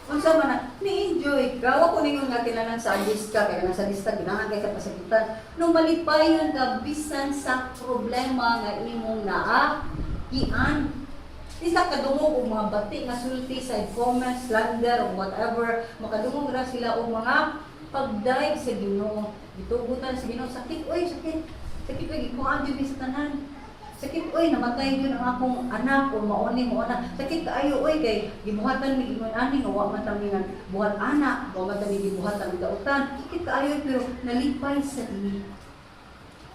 Kung sa na, ni-enjoy ka. Huwag ko ninyo nga kailangan sa lista. Kaya nasa lista, ginahan kayo sa pasakitan. Nung malipayon ka, bisan sa problema nga imong naagian. Isa kadungog og mga bati nga sulti sa comments, slander or whatever, makadungog ra sila og mga pagdayeg sa Ginoo. Gitugutan sa Ginoo, sakit oy, sakit. Sakit oy, gikuhaan jud sa tanan. Sakit oy, namatay yun ang akong anak o mauni mo anak. Sakit kaayo oy kay gibuhatan mi ingon ani nga wa man ta mi nga buhat anak, wa man ta mi gibuhatan mi dautan. Sakit kaayo pero nalipay sa ini.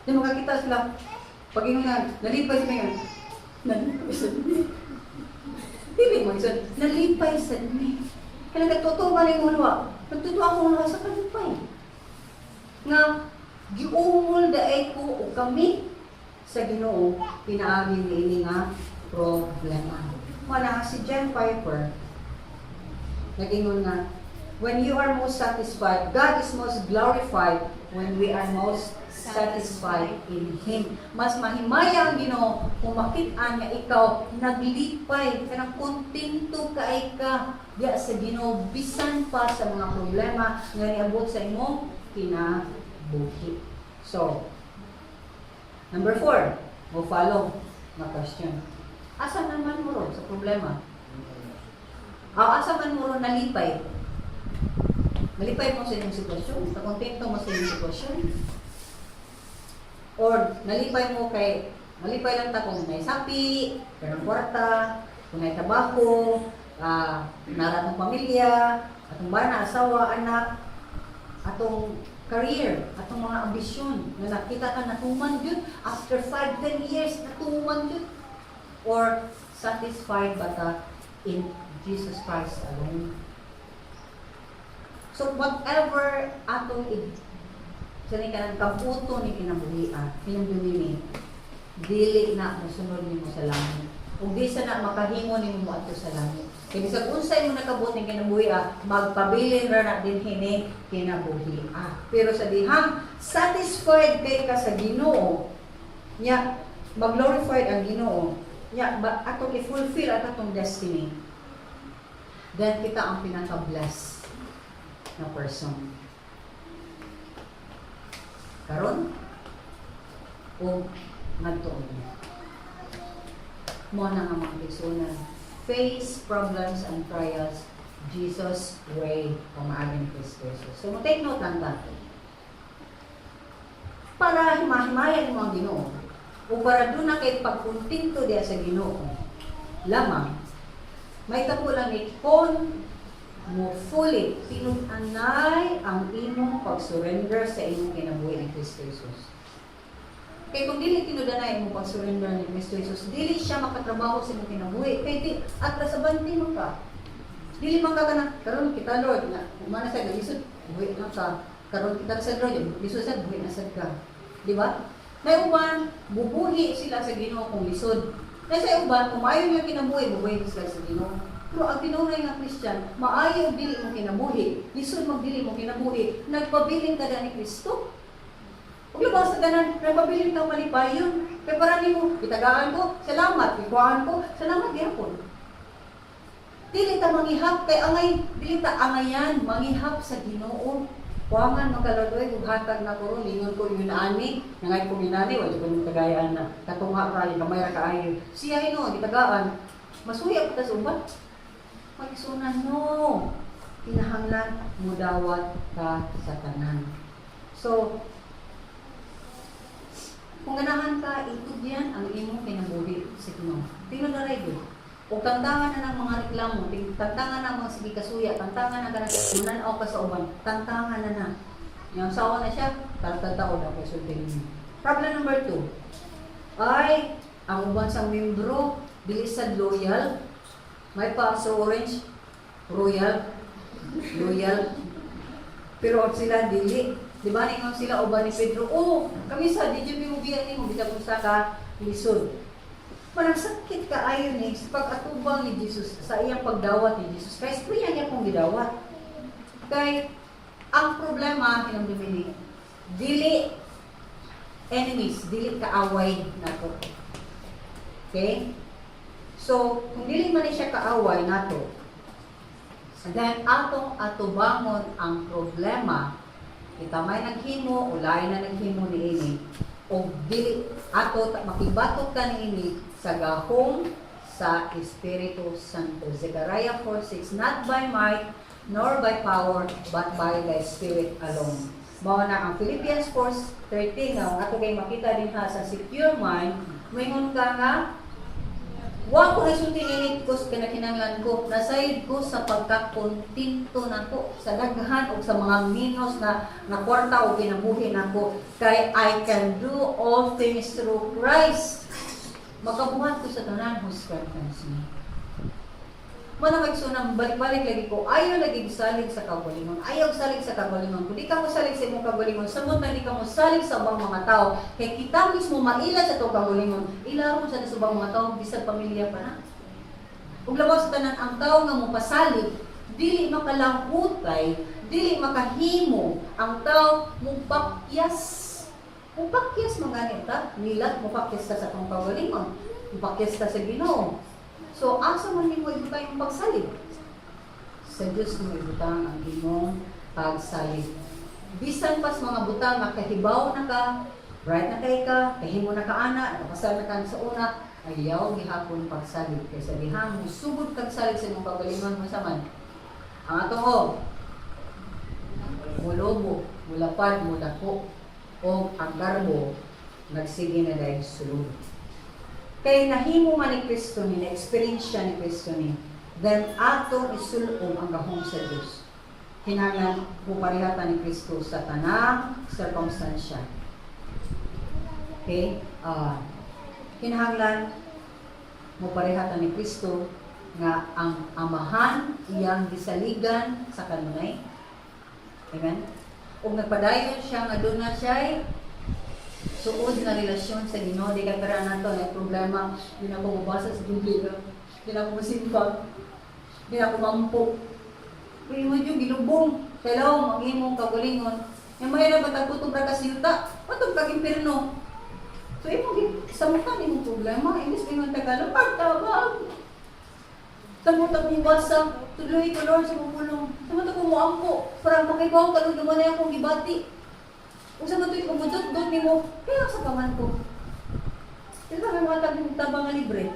Di makakita sila pag ingon nga nalipay sa mga nalipay sa ini. Dili mo isa nalipay sa ini. Kaya nagtotoo ba ni mo wa? Nagtotoo ako nga sa kalipay. Nga giumol daay ko o kami sa Ginoo pinaagi niini nga problema. Wala si John Piper nagingon nga, when you are most satisfied, God is most glorified when we are most satisfied in Him. Mas mahimaya ang Ginoo kung makit-an nga ikaw naglipay kanang kontento kaay ka diya sa Ginoo bisan pa sa mga problema nga niabot sa imong kinabuhi. So, number 4, mo follow na question. Asa naman mo ron sa problema? Asa man mo ron nalipay? Nalipay mo sa inyong sitwasyon? Nakontento mo sa inyong sitwasyon? Or nalipay mo kay, nalipay lang ta kung may sapi, kanang kwarta, kung may trabaho, nara atong pamilya, atong bana, asawa, anak, atong career, atong mga ambisyon na nakita ka natuman yun after 5-10 years natuman yun, or satisfied ba ta in Jesus Christ alone? So whatever atong sani ka ng kaputo ni kinabuhian, pinamdumi dili na musunod nimo sa langit ug di sa na makahimo nimo moadto sa langit. Kaya sa unsay mo nakabot ng kinabuhi, magpabilin ra na din hini kinabuhi. Pero sa dihang satisfied kay ka sa Ginoo, nya mag-glorified ang Ginoo, nya atong i-fulfill at atong destiny, then kita ang pinaka-blessed na person. Karon o nagtuon mo na nga mga personal face problems and trials Jesus way o maaging Kristo Jesus. So, take note lang tayo. Para himahimayan mo ang Ginoo o para doon na kayo pagkuntinto diya sa Ginoo lamang, may tapo lang ikon mo fully pinunanay ang imong pag-surrender sa imong kinabuhi ni Kristo Jesus. Kaya kung dili tinudanay imong pag-surrender ni Kristo Jesus, dili siya makatrabaho sa imong kinabuhi. Kaya di atras sa banti mo ka. Dili man ka na karon kita Lord na umana sa lisod, buhi na ka. Karon kita sa Lord, lisod sa buhi na sad ka. Di ba? May uban bubuhi sila sa Ginoo kung lisod. Kaya sa uban kung maayo niya kinabuhi, bubuhi sila sa Ginoo. Pero ang tinunay nga Christian, maayo dili mo kinabuhi, lisod magdili mo kinabuhi, nagpabiling ka ni Kristo. Huwag lumang sa ganan, nagpabiling ka malipayon. Kaya parang mo, itagaan ko, salamat, ikuhaan ko, salamat yapon. Dili ta mangihap, kay angay, dili ta angayan, mangihap sa Ginoo. Kuwangan magkaladoy, kung hatag na ko, lingon ko yung naani, nangay ko ginani, wala ko yung tagayaan na, katungha ka, yung kamay ra kaayo. Siya ino, itagaan, masuya ko ta sumbat. Magsunan, no. Pinahanglan, mudawat ka sa tanan. So, kung ganahan ka, itugyan ang imong kinabuhi sa Ginoo. Tingnan na rin yun. O tantangan na ng mga reklamo, tantangan na mga sige kasuya, tantangan na ka na, munanaw ka sa uban, tantangan na na. Yung sawa na siya, tatataw na kay sultin niya. Problem number 2, ay, ang uban sa membro, bilisad loyal, may pa sa orange, royal, loyal, pero sila dili. Di ba ningon sila uban ni Pedro, kami sa di jud mo biya nimo bitag usa ka lisod. Parang sakit ka ayon ni sa pag-atubang ni Jesus sa iyang pagdawat ni Jesus. Kaya priya niya kong gidawat. Kay ang problema hinumdumi dili enemies, dili kaaway nato. Okay? So, kung dili man siya kaaway nato, then atong atubangon ang problema. Kita may naghimo, ulay na naghimo ni ini. O dili ato makibatok ka ni ini sa gahong sa Espiritu Santo. Zechariah 4:6, not by might, nor by power, but by the Spirit alone. Mao na ang Philippians 4:13 nga ato kay makita din ha sa secure mind, moingon ka nga wa ko resulti init ko sa kinakinahanglan ko, nasayod ko sa pagkakontinto nako sa daghan o sa mga minos na kwarta o kinabuhi nako, kay I can do all things through Christ. Makabuhat ko sa tanan who strengthens me. Manang magsunang balik-balik lagi ko, ayaw lagi salig sa kagalingon. Ayaw salig sa kagalingon. Kung di ka mo salig sa imong kagalingon, samot na di ka mo salig sa ubang mga tao, kay kita mismo maila sa itong kagalingon, ilaron sa ubang mga tao, bisag pamilya pa na. Kung labaw sa tanan ang tao nga mo pasalig, dili makalangutay, dili makahimo, ang tao mong pakyas. Kung pakyas mga nita, nilat mo pakyas ka sa itong kagalingon, pakyas ka sa Ginoo. So, asa man mo ibutang yung pagsalig? Sa Diyos mo ibutang ang imong pagsalig. Bisan pas mga butang na kahibaw na ka, bright na kay ka, kahimo na ka ana, nakasal na ka sa una, ayaw gihapon pagsalig. Kaysa dihang musugod kag salig sa imong kagalingon mo saman. Ang ato ho, mulobo, mulapad, mulako, o ang garbo, nagsige na dahil sulod. Kay nahimo man ni Kristo ni, na-experience siya ni Kristo ni, then ato isulong ang gahom sa Diyos. Kinahanglan puparihatan ni Kristo sa tanang circumstansya. Okay? Kinahanglan puparihatan ni Kristo nga ang amahan iyang gisaligan sa kanunay. Amen? Kung nagpadayon siya nga doon na siya suod na relasyon sa Ginoo, di ka tara na to, may problema, di na ako mabasa sa Biblia, di na ako masimba, di na ako mampok. Kaya mo yung ginubong, kailangan mag-imong kagalingon, yung mahirap at agputong ka sa yuta, patong kag-impirno. So, imong samutan imong problema, inis mo yung Tagalog, pagtabang. Samutan mo basa, tuloy ka Lord sa mumulong, samutan ko mo ampo, para makibaw ka Lord, naman na akong gibati. Kung sa matuloy kong budot-dot ni mo, kaya sa kaman ko. Hindi ba may mga tabang nga libre?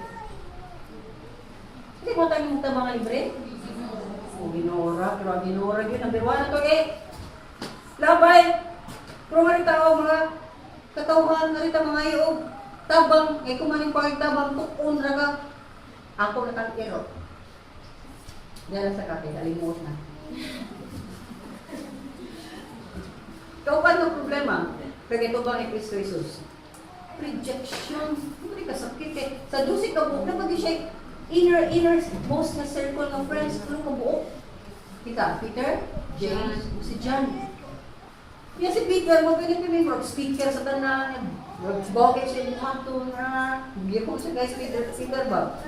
Hindi mo tayo mga tabang nga libre? O, ginora, pero ginora yun. Number 1 na to eh. Labay! Pero nga rin tao, mga katauhan, nga rin mga iyo. Tabang, eh kung maning pagtabang, tukon na ka. Ako na kang ero. Dala sa kate, alimot na. Ikaw pa ng problema? Kaya ito ba ni Kristo Jesus? Rejection. Hindi ka sakit eh. Sa dusik ka buok, napag siya inner, most na circle ng friends. Ano ka buok? Kita, Peter, James, si John. Yan si Peter, magaling kami mag-speaker sa tanan. Mag-bogey siya yung hanto na. Hindi ko siya guys, Peter ba?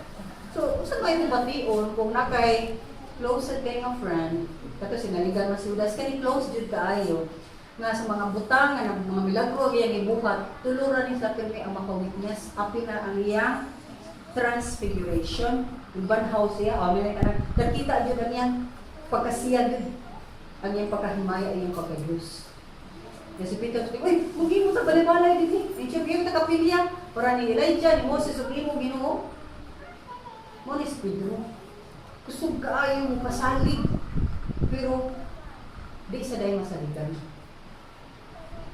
So, saan kayo bation kung nakay close kayo ng friend, kato sinaligan mo si Judas, kani close jud kaayo nga sa mga butang, nga mga milagro iyang ibuhat, tuluran ni sa pirmi ang maka-witness, api na ang iyang transfiguration, yung banhaw siya, may nakita jud ang iyang pagkasiya jud, ang iyang pagkahimaya, ang iyang pagka-Diyos. Kasi Peter, uy, mugi mo sa balay-balay din eh, siya yung nakapilya, para ni Elijah, ni Moses, ugli mo, Ginoo. Mo ni Pedro, kusog kaayo mo pasalig, pero di sa dahi masaligan.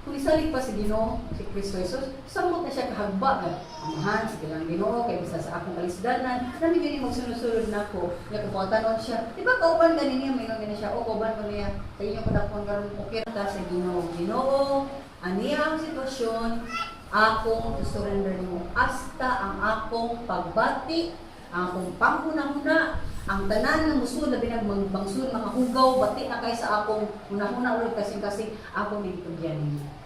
Kung isalig pa si Ginoo, si Kristo Jesus, samot na siya kahagba na amahan, sige lang Ginoo, kay bisa sa akong kalisdanan, namin yun yung magsunod-sunod na ako, nagkapatanon siya. Di ba kauban ka niya, may nga siya, o kauban ko niya, sa inyo kadakon karon okay ta sa Ginoo. Ginoo, aniya ang sitwasyon, akong surrender mo, hasta ang akong pagbati, ang akong panghuna-huna, ang tanan ng musul na binagbangsud mga hugaw, bati na kay sa akong una-una ulit kasing-kasing akong nitugyan ninyo.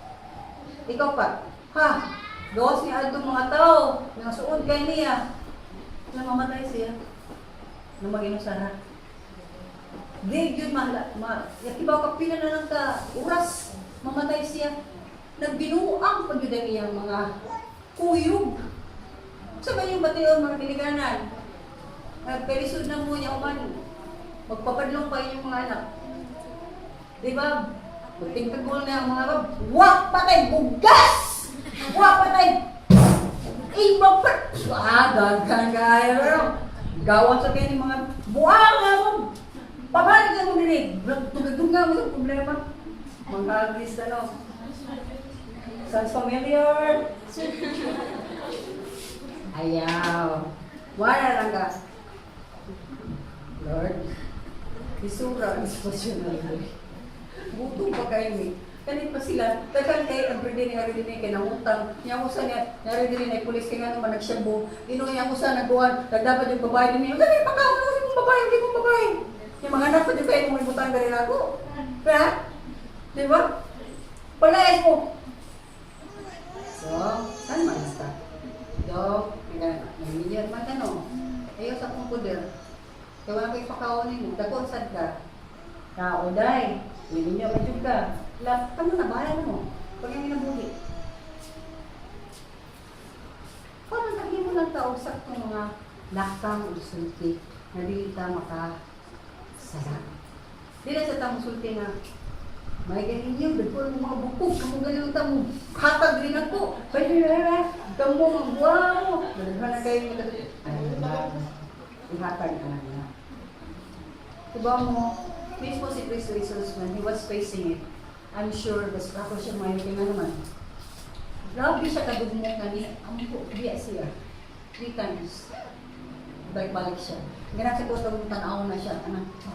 Ikaw pa, gawas niya adto mga tao, nga suod kay niya, na mamatay siya, na mag-inusara. Di yun, yakibaw kapila na lang ka, oras, mamatay siya. Nagbinuang pag yun ang iyang mga kuyog. Sa ba yung batiyon, mga kiliganan? Nagperisod na mo niya uman, magpapadlong pa yung mga anak. Diba? Magtingpagol na ang mga bab, wak patay, bugas! Wak patay! ibang pa. Dagan kaya. Pero, gawan sa kayo ng mga buwang mo. Pabalik ka mo dinig. Tugag-tugag mo sa problema. Mga agis, ano. Sounds familiar? Ayaw. Wala lang ka. Lord, isura ang sitwasyon na Lord. Buto pa kayo eh. Kanit pa sila, tagal kayo ang pwede niya rin kay nangutang. Niya ko sa niya, nari din ay pulis kaya nga naman nagsyabo. Ino niya ko sa nagduhan, nagdapat yung babae din niya. Dali, pakaw na kasi mong babae, hindi mong babae. Yung mga anak ko din kayo mong ibutang galing ako. Kaya, di ba? Palayas mo. So, saan malasta? So, nangyayar man ano. Ayaw sa kong puder. Kaya wala kayo pakaunin mo, dagong sad ka. Kauday, hindi niyo madyog ka. Ano na, bahala mo. Pag yung inabuhi. Parang lagi mo lang tao sa itong mga lakang o sulti na di ka makasarap. Di na sa tamang sulti na may ganin niyo, before mo mga bukog, kamu ganin tamo, hatag rin ako. Kaya, kamu mga buwa mo. Malaghan na kayo mga ihatag ka na niya. Diba mo, mismo si Chris Jesus, when he was facing it, I'm sure, mas ako siya mayo kaya naman. Grabe siya kadugmok na ni, ko, biya siya. 3 times. Balik-balik siya. Ganang sa kutang tanaw na siya.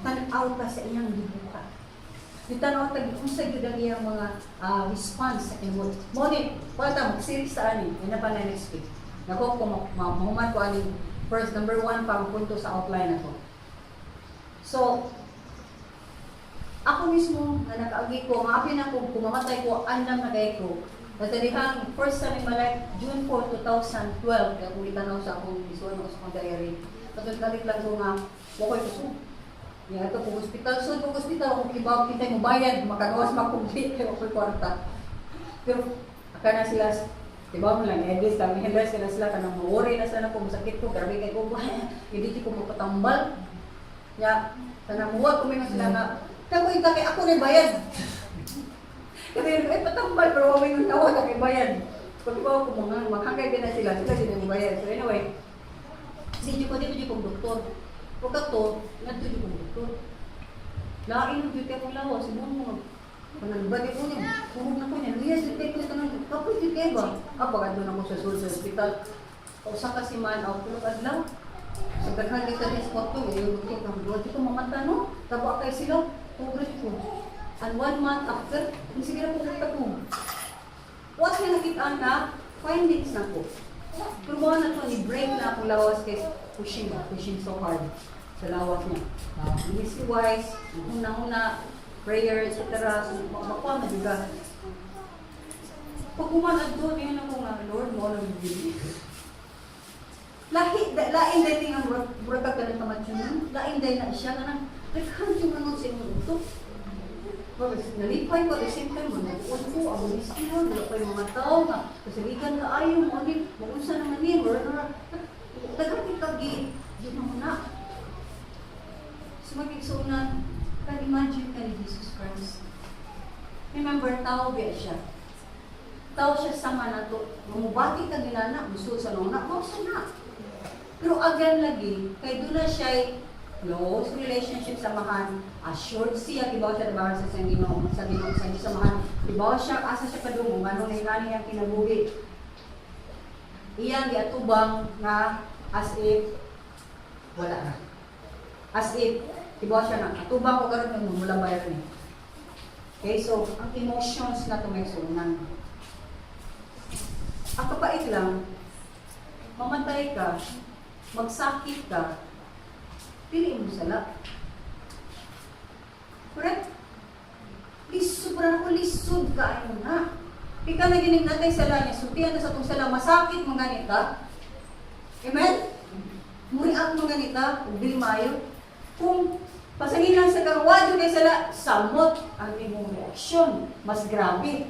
Tanaw ka sa iyang dibuka. Di tanaw ka, kung sa yun ang mga response sa inward. Ngunit, pata, mag-series sa anin, yun na pa na next week. Nako, kung mahuman ko anin, first, number 1, pang punto sa outline ako. So, ako mismo, na nakaagi ko, maapin ako, kumamatay ko, andam na kayo ko. Natalihang first time in my life, June 4, 2012, kaya kung itanaw sa akong isuan ako sa akong diary. Patulkalit lang ko nga, wakoy ko so. Yan ito, kung hospital, so kung hospital, kung kibaw, kita mo bayad, makagawas makumplit, kaya wakoy kwarta. Pero, aka na sila, diba mo lang, edis lang, hindas ka na sila, kanang mawari na sila kung sakit ko, grabe kayo ko, hindi ko mapatambal. Ya, kanang muwag ko mga sila nga, kaya ko kay ako na bayad. Kasi ay patambal pero wala yung tawa na kay bayad. Pag ko mga maghangay din na sila din yung bayad. So anyway, si ko dito yung doktor. Pagka to, nandito yung doktor. Lain yung duty akong lawa, sinuha mo. Panalibad ko niya, puhog na ko niya. Luya, duty ko ito ng kapoy duty ba? Pagka doon ako sa hospital. Pausa kasi man, ako tulog adlaw. So daghan kita sa spot ko, yung doktor kang doon. Dito mamata no, tabo kay sila. Pugrit ko. And 1 month after, sige na pugrit ako. What na nakita na, findings na ko. Pero mga na ito, ni-break na akong lawas kay pushing so hard sa lawas niya. Easy wise, huna-huna, prayer, etc. So, makuha na juga. Pag kumanad doon, yun ako nga, Lord, mo lang yung lain dahil ang buraga ka ng tamatsunan, lain dahil na siya na naghan yung ano sa inyo ito. Nalipay ko, at the same time, nag-uwan ko, ang miski mo, wala pa yung mga tao na, kasalikan ka ayaw mo, magunsa naman niya, daghan kagi, yun ang una. So magigsunan, can imagine ka ni Jesus Christ. Remember, tao biya siya. Tao siya sama na to, mamubati ka nila na, gusto sa nuna, mausa na. Pero again lagi, kay doon na siya close relationship samahan, assured siya, kibaw siya diba sa Ginoo, sa samahan, kibaw siya, asa siya kadungong, ano na yung ang kinabuhi. Iyang giatubang na as if wala na. As if, kibaw siya na, atubang ko karon ng mula bayar ni. Okay, so, ang emotions na tumaysunan. Ang kapait lang, mamatay ka, magsakit ka, pili mo sala. Correct? Sobrang ko lisod ka, ano na. Ika na ginig natay sala niya, sutihan na sa itong sala, masakit mga ganita. Amen? Muriak mga ganita, dili mayo. Kung pasangin lang sa karwadyo kay sala, samot ang imong reaksyon. Mas grabe.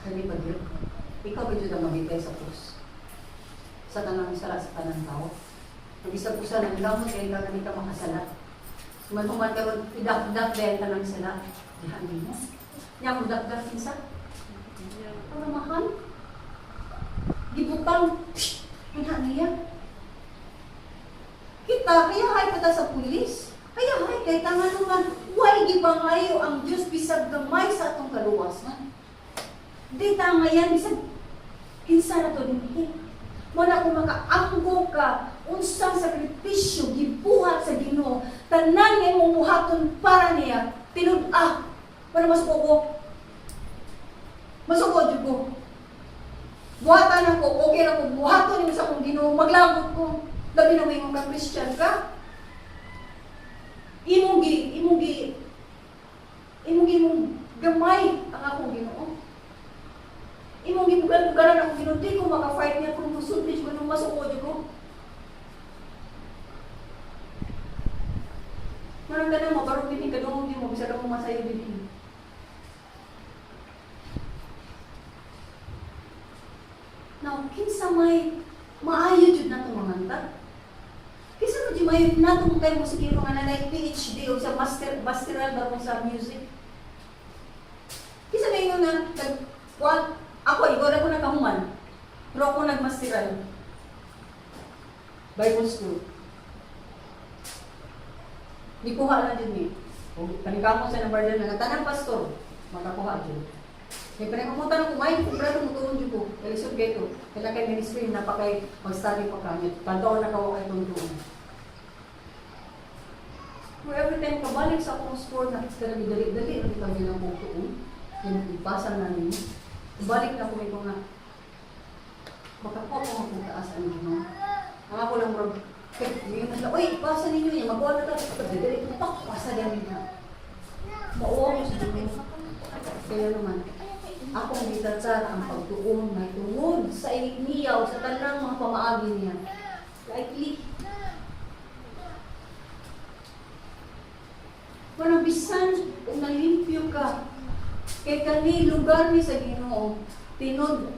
Kani pa yun? Ikaw ba dyan ang magitay sa krus? Sa tanang sala, sa tanang tao? Ang isa-usa ng gamot kaya lang ganita makasala. Manuman karon idak-dak dahil tanang sala. Dihan mo. Niya mo dak-dak kinsa? Para mahal. gibutang, ana niya. Kita, kaya hay pata sa pulis. Kaya hay, kay tangan naman, why gibangayo ang Diyos bisag gamay sa atong kaluwasan. Di tama yan, bisag, kinsa na to din. Wala kung makaanggo ka, unsang sakripisyo, gibuhat sa Ginoo, tanan nga imong buhaton para niya, tinud-ah, para masuko ko. Masuko, Diyos ko. Buhatan ako, okay na ko, buhaton niyo sa akong Ginoo, maglagot ko. Labi na may mga Christian ka. Imong gamay ang akong Ginoo. Imong gibugal-bugalan akong Ginoo, di ko maka-fight niya kung musulti ko nung masuko ko. Marang ka na mo, parang binig ka doon, di mo, bisa ka mo masayo din. Now, kinsa may maayo jud na itong mga anta? Kinsa mo di maayo na itong kayo mo sige mga nanay PhD o sa masteral ba sa music? Kinsa may yun na, ako, ikaw na ko nakahuman, pero ako nagmasteral. Bible school. Di kuha na din eh. Kanigamo sa number din na tanang pastor, makakuha din. May pinakapunta na kumain, kung brado mo tuon dyan ko. Kalisod kayo ito. Kaya kay ministry, napakay mag-study pa kanya. Pandoon na kawa kayo tuon. Pero every time kabalik sa akong sport, nakita na dali-dali, ang kami na kong tuon. Yung ibasa na ninyo. Balik na kung ito nga. Makakuha ko magpuntaas ang Ginoo. Ang ako lang bro, ngayon na, uy, pasa ninyo niya, magkuha na ka. Pagdadali ko, pasa ganin na. Mauwa mo sa Ginoo. Kaya naman, akong gitatsar ang pagtuon na tungod sa niya o sa tanang mga pamaagi niya. Likely. Kung bisan, kung nalimpyo ka, kay kani lugar ni sa Ginoo, tinud,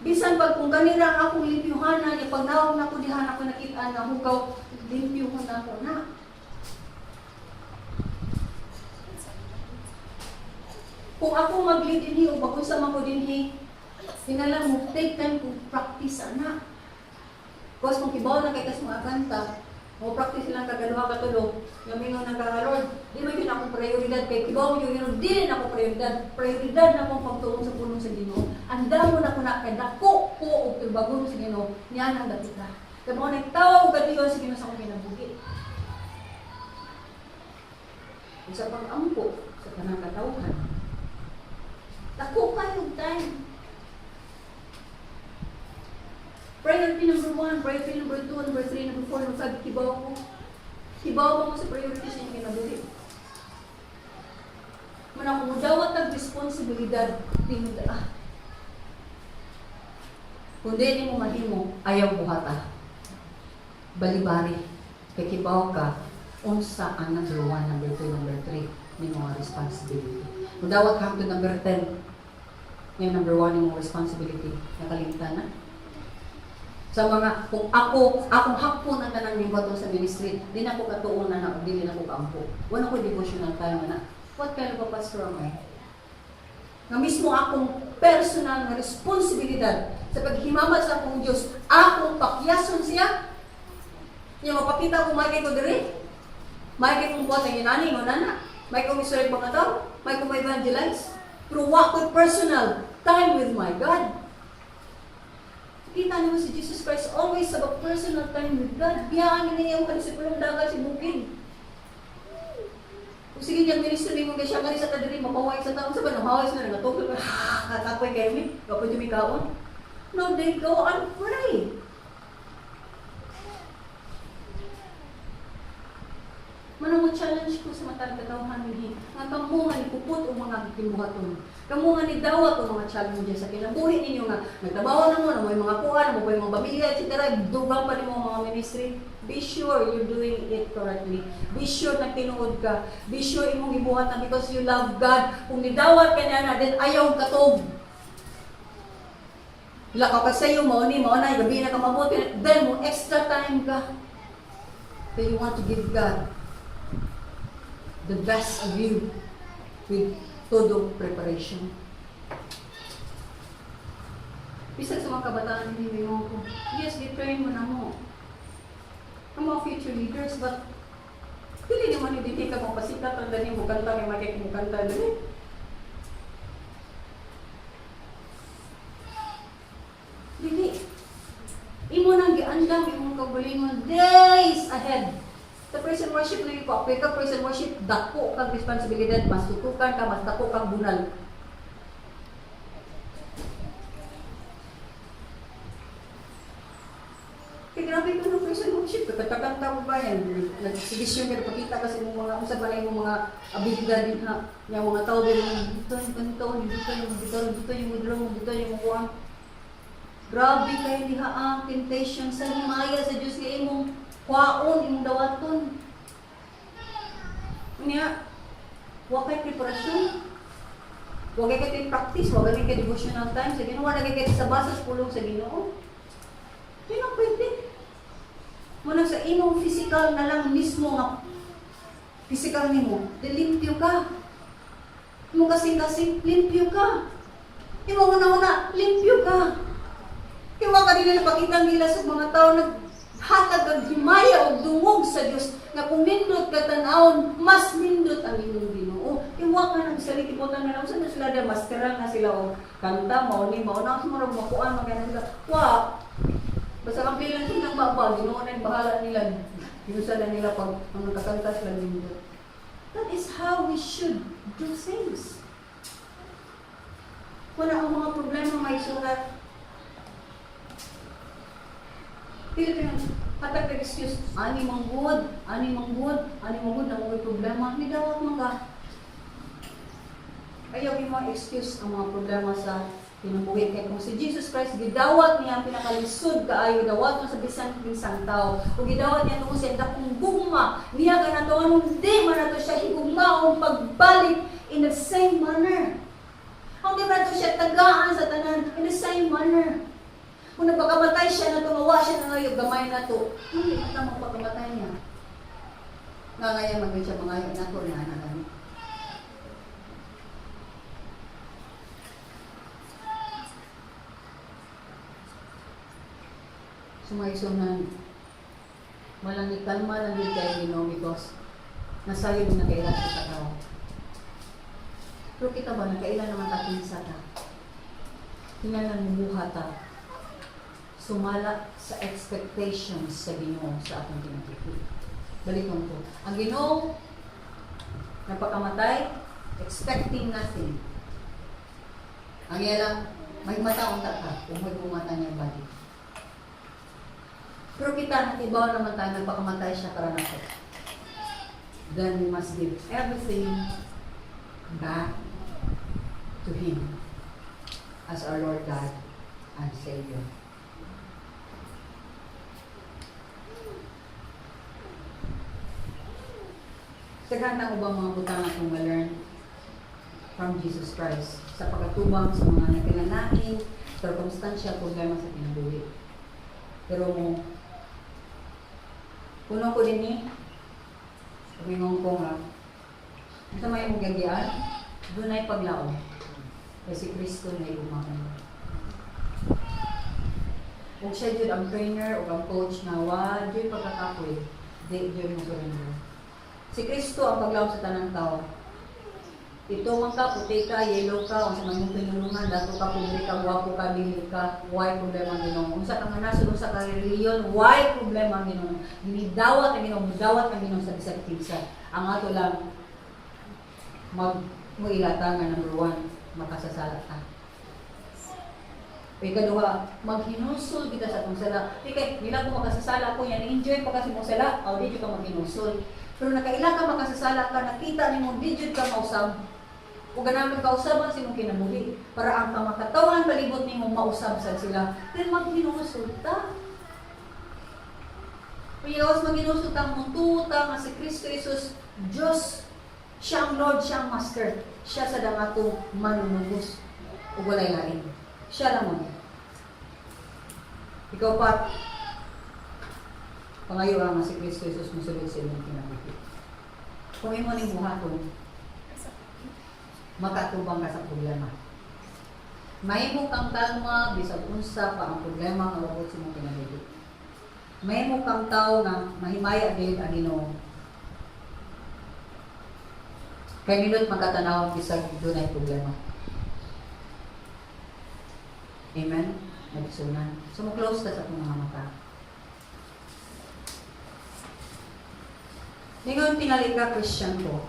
bisan pag kung kanira akong limpyuhan na, pag nawag na ko dihan ako nakita na hugaw, limpyuhan na ako na. Kung ako mag-lead dinhi o bagusa man ko dinhi, hinala mo, take time to practice na. Because kung kibaw na kay kas mga kanta, mo practice lang kagaluha katulog, yung mingon ng Lord, di man yun akong prioridad, kay kibaw mo yun, di rin ako prioridad na akong pagtuon sa punong sa Ginoo. Anda mo na ko na, kaya dako ko o bago sa Ginoo, niyan ang datika. Kaya mga nagtawag gatiyon sa Ginoo sa akong kinabuhi. Sa pag-ampo, sa kanang katawhan, dako kayo time. Priority number 1, priority number 2, number 3, number 4, number 5, kibaw ko. Kibaw mo sa priorities yung kinabuhi. Muna kung dawat ang responsibilidad, tinuda. Kung di mo mahimo, ayaw buhata. Balibari. Kay kibaw ka, unsa ang number 1, number 2, number 3, ni mga responsibility. Kung dawat ka to number 10, yung number 1 yung responsibility, nakalimtan na. Sa mga, kung akong hapon ang tanang libato sa ministry, di na ko katuon na dili na ko kaampo. Wala ko devotional time na. What kind of a pastor am I? Nga mismo akong personal na responsibilidad sa paghimamat sa akong Diyos, akong pakyason siya, niya mapakita kung may ko diri, may kong buhat ang inani, o nana, may kong isurek mga tao, may kong evangelize, through walk with personal time with my God. Kita niyo si Jesus Christ always about personal time with God. Biyaan niya yung kanisipulong dagat si Bukid. Kung sige niyang ministry mo kaya siya kanisa ka diri, mapaway sa taong sa banong haway sila, nagatukoy ka, katakoy kayo mi, kapag yung ikaon. No, they go and pray. Manong mo challenge ko sa matang katawhan ni nga kamungan ni puput o mga kimuhaton. Kamungan ni dawat o mga challenges sa kinabuhi ninyo nga nagtrabaho na mo, na may mga kuha, na may mga pamilya, etc. Dugang pa ni mga ministry. Be sure you're doing it correctly. Be sure na tinuod ka. Be sure imong gibuhat na because you love God. Kung nidawat ka niya na, then ayaw katog. Wala ka pa sa'yo, mauni, mauna, gabi na ka mabuti, then mo extra time ka. So you want to give God the best of you with todo preparation. Bisag sa mga kabataan hindi mo ko, yes, di-train mo na mo. Ang mga future leaders, but hindi naman yung hindi ka mong pasikat ang dali mo kanta, may makik mo kanta dali. Dili. Imo nang giandang, imong kabulingon days ahead. Sa praise and worship na ko, apika praise and worship, dako kang responsibilidad, mas tutukan ka, mas dako kang bunal. Kaya grabe ko ng praise and worship, katakanta mo ba yan? Nagsigisyon ka, napakita kasi mong mga, usap ba na yung mga abilidad din ha, yung mga tao, dito yung mudrong, dito yung mukuang. Grabe kayo diha ang temptation sa himaya sa Diyos kaya imong kwaon, imong dawaton. Niya, huwag kayo preparasyon. Huwag kayo practice, huwag kayo devotional time sa Ginoo, huwag kayo sa basas pulong sa Ginoo. Hindi na pwede. Muna sa imong physical na lang mismo nga physical nimo, limpyo ka. Imong kasing-kasing, limpyo ka. Imong una-una, limpyo ka. Kaya ka nila napakita nila sa mga tao naghatag ang himaya o dungog sa Diyos na kung nindot ka tanawon, mas nindot ang inyong Ginoo. Kaya ka nang salitipotan na lang sa sila na masteral na sila o kanta, mauni, mauna, sumarang makuan, magana sila. Basta kang pilang silang baba, Ginoo na yung bahala nila. Ginusa na nila pag nakakanta sila nindot. That is how we should do things. Wala ang mga problema may sulat. Dili ka hatag excuse, ani manggod na may problema, ni dawat man ka. Ayaw yung mga excuse ang mga problema sa kinabuhi. Kaya kung si Jesus Christ, gidawat niya ang pinakalisod kaayo, dawat mo sa bisang tao. O gidawat niya kung siya dakong gugma, niya ka natawan mong di man nato siya higugmaong pagbalik in the same manner. Ang di man nato siya tagaan sa tanan in the same manner. Kung nagpakamatay siya na tumawa siya na ngayon, gamay na to, hindi na magpakamatay niya. Ngangaya magin siya mga yun na to na nalang. Sumaysunan, walang ikalma lang din kayo Ginoo because nasayo mo na kailan sa tao. Pero kita ba, nakailan naman tatin sa ta? Hinalang mubuhat ta. Sumala sa expectations sa Ginoo sa atong kinakikita. Balikan ko. Ang Ginoo napakamatay, expecting nothing. Ang yalang, may mataong ka kung may bumata niya balik. Pero kita, natibaw naman tayo, nagpakamatay siya para nato. Then we must give everything back to Him as our Lord God and Savior. Sagana ko ba mga butang akong ma-learn from Jesus Christ sa pagkatubang sa mga nakinanaing, circumstantial problema sa kinabuhi. Pero puno ko din ni, sabihin ko nga, ito may mong gagian, doon ay paglao. Kasi Kristo na ibumakan. Kung siya dyan ang trainer o ang coach na dyan pagkakapoy, dyan mo surrender. Si Kristo ang paglawag sa tanang tao. Ito man ka, puti ka, yellow ka, kung sa mga pinulungan, dato ka, pobre ka, wapo ka, dili ka, why problema ang Ginoo? Kung sa kang nasunod sa kareliyon, why problema ang Ginoo? Dinidawat ang Ginoo, mudawat ang Ginoo sa bisag kinsa. Ang ato lang, mo-ilata nga number 1, makasasala ka. Ikaduha, maghinusol kita sa atong sala. Kaya, nila kung makasasala ko yan, enjoy pa kasi mong sala, o di ka maghinusol. Pero nakaila ka makasasala ka, nakita ni mong digit ka mausab. O ganamit kausaban si mong kinabuhi. Para ang kamakatawan palibot ni mong mausab sa sila. Then maghinusulta. Piyos maghinusulta mong tuta nga si Kristo Jesus, Diyos, siya ang Lord, siya ang Master. Siya sa dangatong manunubos. O walay lain. Siya lamang. Ikaw pa, pangayo nga si Kristo Jesus musulod sa inyong kinabuhi. Kung imo ning buhaton, makatubang ka sa problema. Mahimo kang kalma bisag unsa pa ang problema nga wabot sa imong kinabuhi. Mahimo kang tawo nga mahimaya gid ang Ginoo. Kay nindot magkatanaw bisag dunay problema. Amen. Nagsunan. So mo close ta sa atong mga mata. Ningon tingali ka Christian ko.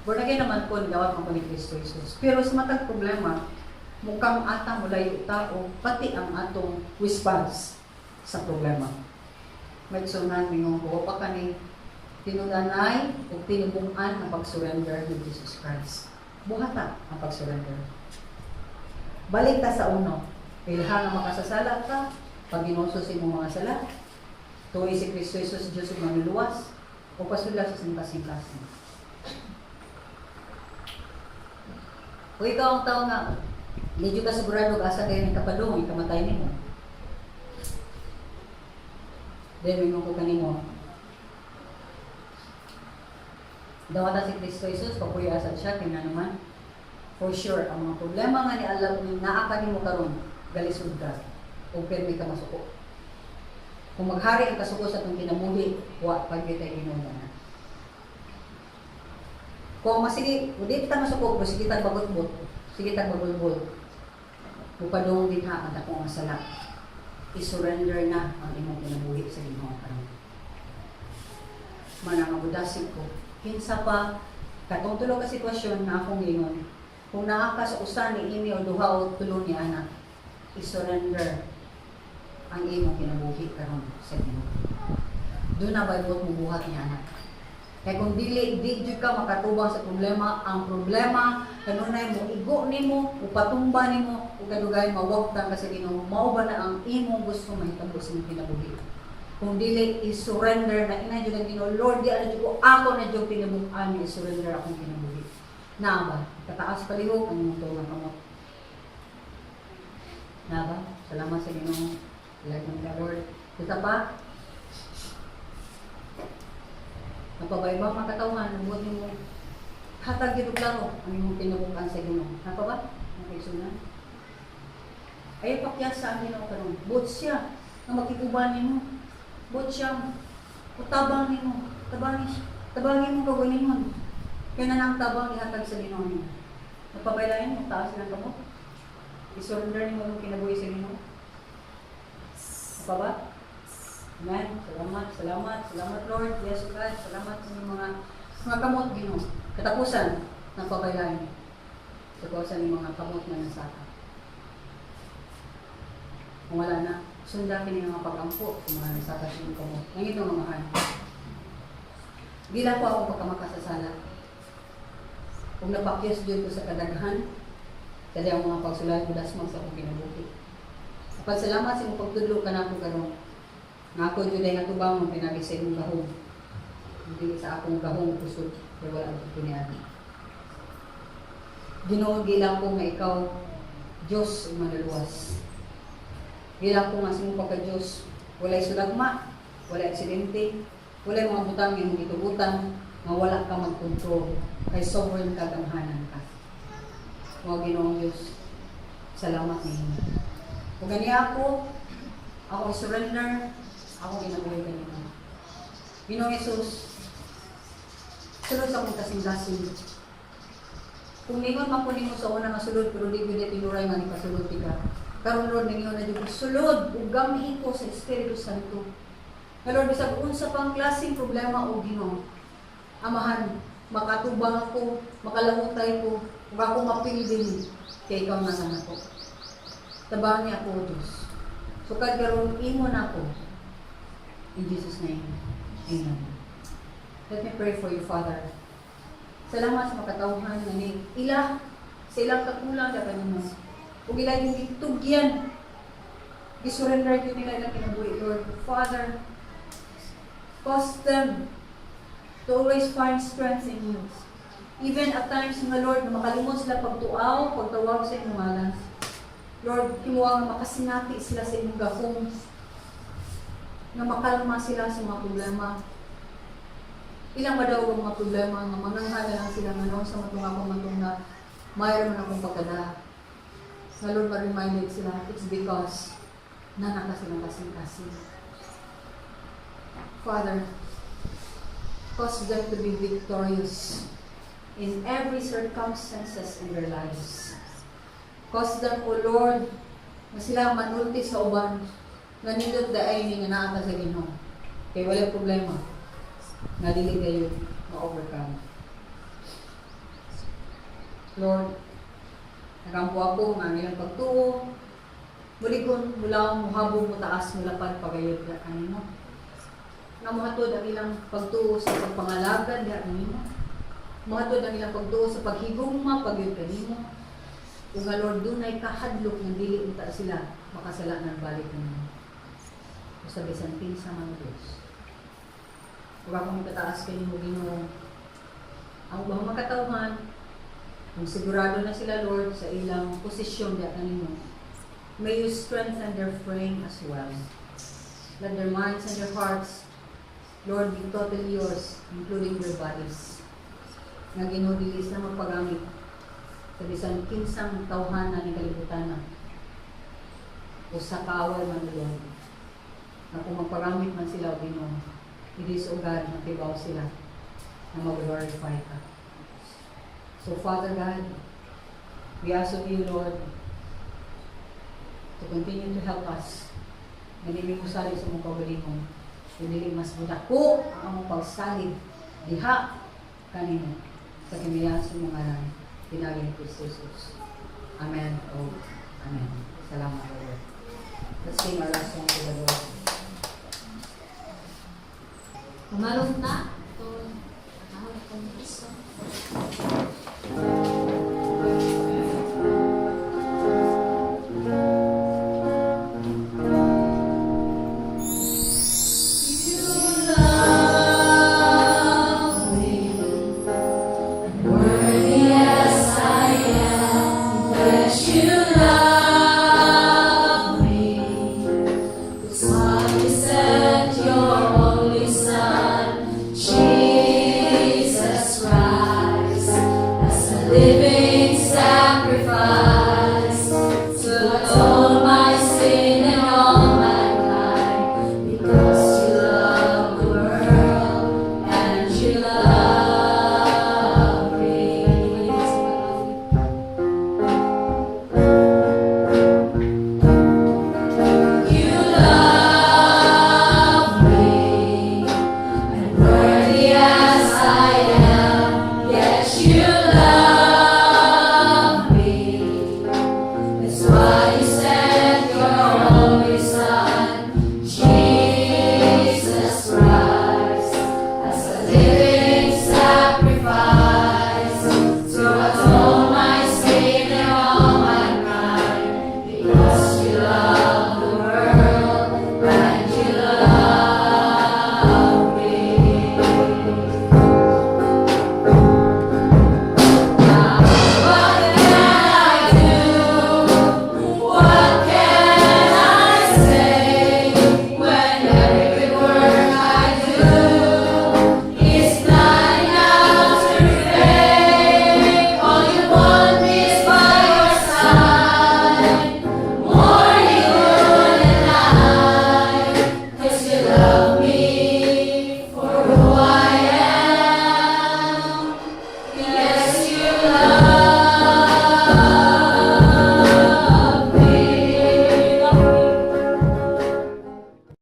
Born again naman po, nagawat mo pa ni Kristo Jesus. Pero sa matag problema, mukhang ata mulayo tao, pati ang atong response sa problema. May sunan, mingon ko, pa ka ni tinudanay o tinubungan ang pag-surrender ni Jesus Christ. Buhata ang pag-surrender. Balik ta sa uno. Ilha nga makasasala ka, pag ginusos imong mga sala, tuwi si Kristo Jesus, Diyos ang manuluwas, o pasula sa singkas-singkasin. Kung ikaw ang tao nga, medyo ka sigurado asa kayo ng kapadong, ikamatay nimo. Then, mingon ko kanimo. Dawata si Kristo Jesus, papuyasan siya, kaya naman, for sure, ang mga problema nga ni Allah, kung naaka nimo karon, galisod ka, o permi ka masuko. Kung maghari ang kasuko sa itong kinamuhi, wa pagkitay inuman na. Kung masige, hindi kita masuko, pero sige tag bagot-bot, sige tag bagulbol. Upadong din ha, ang akong masala. I-surrender na ang imong kinabuhi sa Ginoo karon. Manangabudasig ko. Kinsa pa, katong tulo ka sitwasyon na akong ingon, kung naaka sa usa ni ini o duha o tulo ni anak, i-surrender ang imong kinabuhi karon sa Ginoo. Doon na baybot mo buhat ni anak. Kaya kung di ka makatubang sa problema, ang problema, kanunay mo, igo nimo, upatumba nimo, o kadugay mawagtang ka sa Ginoo, mao ba na ang imong gusto mahitabo sa imong kinabuhi. Kung dili, i-surrender na ina dyan ang Ginoo, Lord, di ano dyan ako na dyan pinabukaan, i-surrender akong kinabuhi. Na ba? Kataas palihog, ang imong tulong kamot. Na ba? Salamat sa Ginoo. Like ng Lord. Kita pa? Napabaybang makatauhan, nabot mo hatag yun klaro ang imong pinabukaan sa Ginoo. Napa ba? Nakisunan? Ay pakyas sa amin ako karon. Bot siya na makikuban nimo. Bot siya utabang nimo. Tabangin mo kaganin mo. Kaya na nang tabang ihatag sa Ginoo niyo. Napabaylayan mo taas lang kamo. I-surrender nimo ang kinabuhi sa Ginoo. Napa ba? Amen. Salamat Lord. Yes God. Salamat sa mga kamot Ginoo. Katapusan ng pabaylayan. Katapusan ng mga kamot na nasaka. Kung wala na, sundakin ng mga pag-ampo sa mga nasaka sa mga kamot. Nang ito mga mahal. Gila ko ako pagkamakasasala. Kung napakyas dito sa kadaghan, kasi ang mga pagsulay ko dasmang sa akong kinabuhi. Pagsalamat sa mong pagtudlo ka na ako karon. Nga ako dyan ay natubang mo pinagi sa imong gahong. Hindi sa akong gahong kusod. Kaya wala ang piniyagi. Ginoo, gilang ko nga ikaw, Diyos ang manuluwas. Gilang ko nga sa imong pagka-Diyos, walay sulagma, walay aksidente, walay mga butang yung itubutan, nga wala ka mag-control, kay sovereign kagamhanan ka. Mga Ginoong Diyos, salamat ninyo. Kung gani ako surrender, ako ginabuhay ka nito. Ginoong Jesus, sulod sa akong kasing-kasing. Kung ningon man po ninyo sa una nga sulod, pero di ko na tinuray nga ni pasulod ka. Karon Lord, ningon na dito, sulod, ugamihin ko sa Espiritu Santo. Na Lord, bisag unsa pang klaseng problema o Ginoo. Amahan, makatubang ako, makalangutay ko, kung ako mapildin, kay ikaw na ako. Tabang niya ako, Diyos. So, karon imo na ako. In Jesus' name, amen. Let me pray for you, Father. Salamat sa makatauhan na ni ila, sa ilang kakulang na kanino. Kung ila yung itugyan, isurrender yun nila ilang kinabuhi, Lord. Father, cause them to always find strength in you. Even at times nga, Lord, na makalimot sila pagtuaw, pagtawag sa inyong ngalan. Lord, kimuha nga makasinati sila sa inyong gahong, na makalma sila sa mga problema. Ilang ba daw ang mga problema, nga mananghala lang sila nga sa matungakong matungna, mayroon akong pagkada. Sa Lord, ma-reminded sila, it's because nanaka silang kasing-kasing. Father, cause them to be victorious in every circumstances in their lives. Cause them, O Lord, na sila manulti sa uban, nga nindot daay ni nga naa ka sa Ginoo. Kaya wala problema. Nga dili kayo ma-overcome. Lord, nagampo ako nga nilang pagtuo. Muli kong mula muhabog mo taas mula pagpagayod ka kanino. Nga muhatod ang ilang pagtuo sa pagpangalagad ka kanino. Muhatod ang ilang pagtuo sa paghigugma pagyod kanino. Kung nga Lord, dunay kahadlok ng dili unta sila makasalanan balik kanino. O sa bisan pinsa man Diyos. Kung ako magkataas kanino Ginoo, ang ubang makatawhan, kung sigurado na sila, Lord, sa ilang posisyon diya kanino, may you strengthen their frame as well. Let their minds and their hearts, Lord, be totally yours, including their bodies. Nga Ginoo, dili na magpagamit sa bisan kinsang tawhana ni kalibutan o sa kaaway man Lord. Na kung magpagamit man sila, Ginoo, it is o God, matibaw sila na mag-glorify ka. So, Father God, we ask of you, Lord, to continue to help us. Nanili mo salig sa mong kagalingon. Nanili mas budak ko ang among pagsalig. Diha kanino sa kimiyan sa mga ngalan. Pinagin ni Kristo Jesus. Amen. Oh, amen. Salamat, Lord. Let's sing our last song to the Lord. Umarong na. Ito. Ako, Kristo.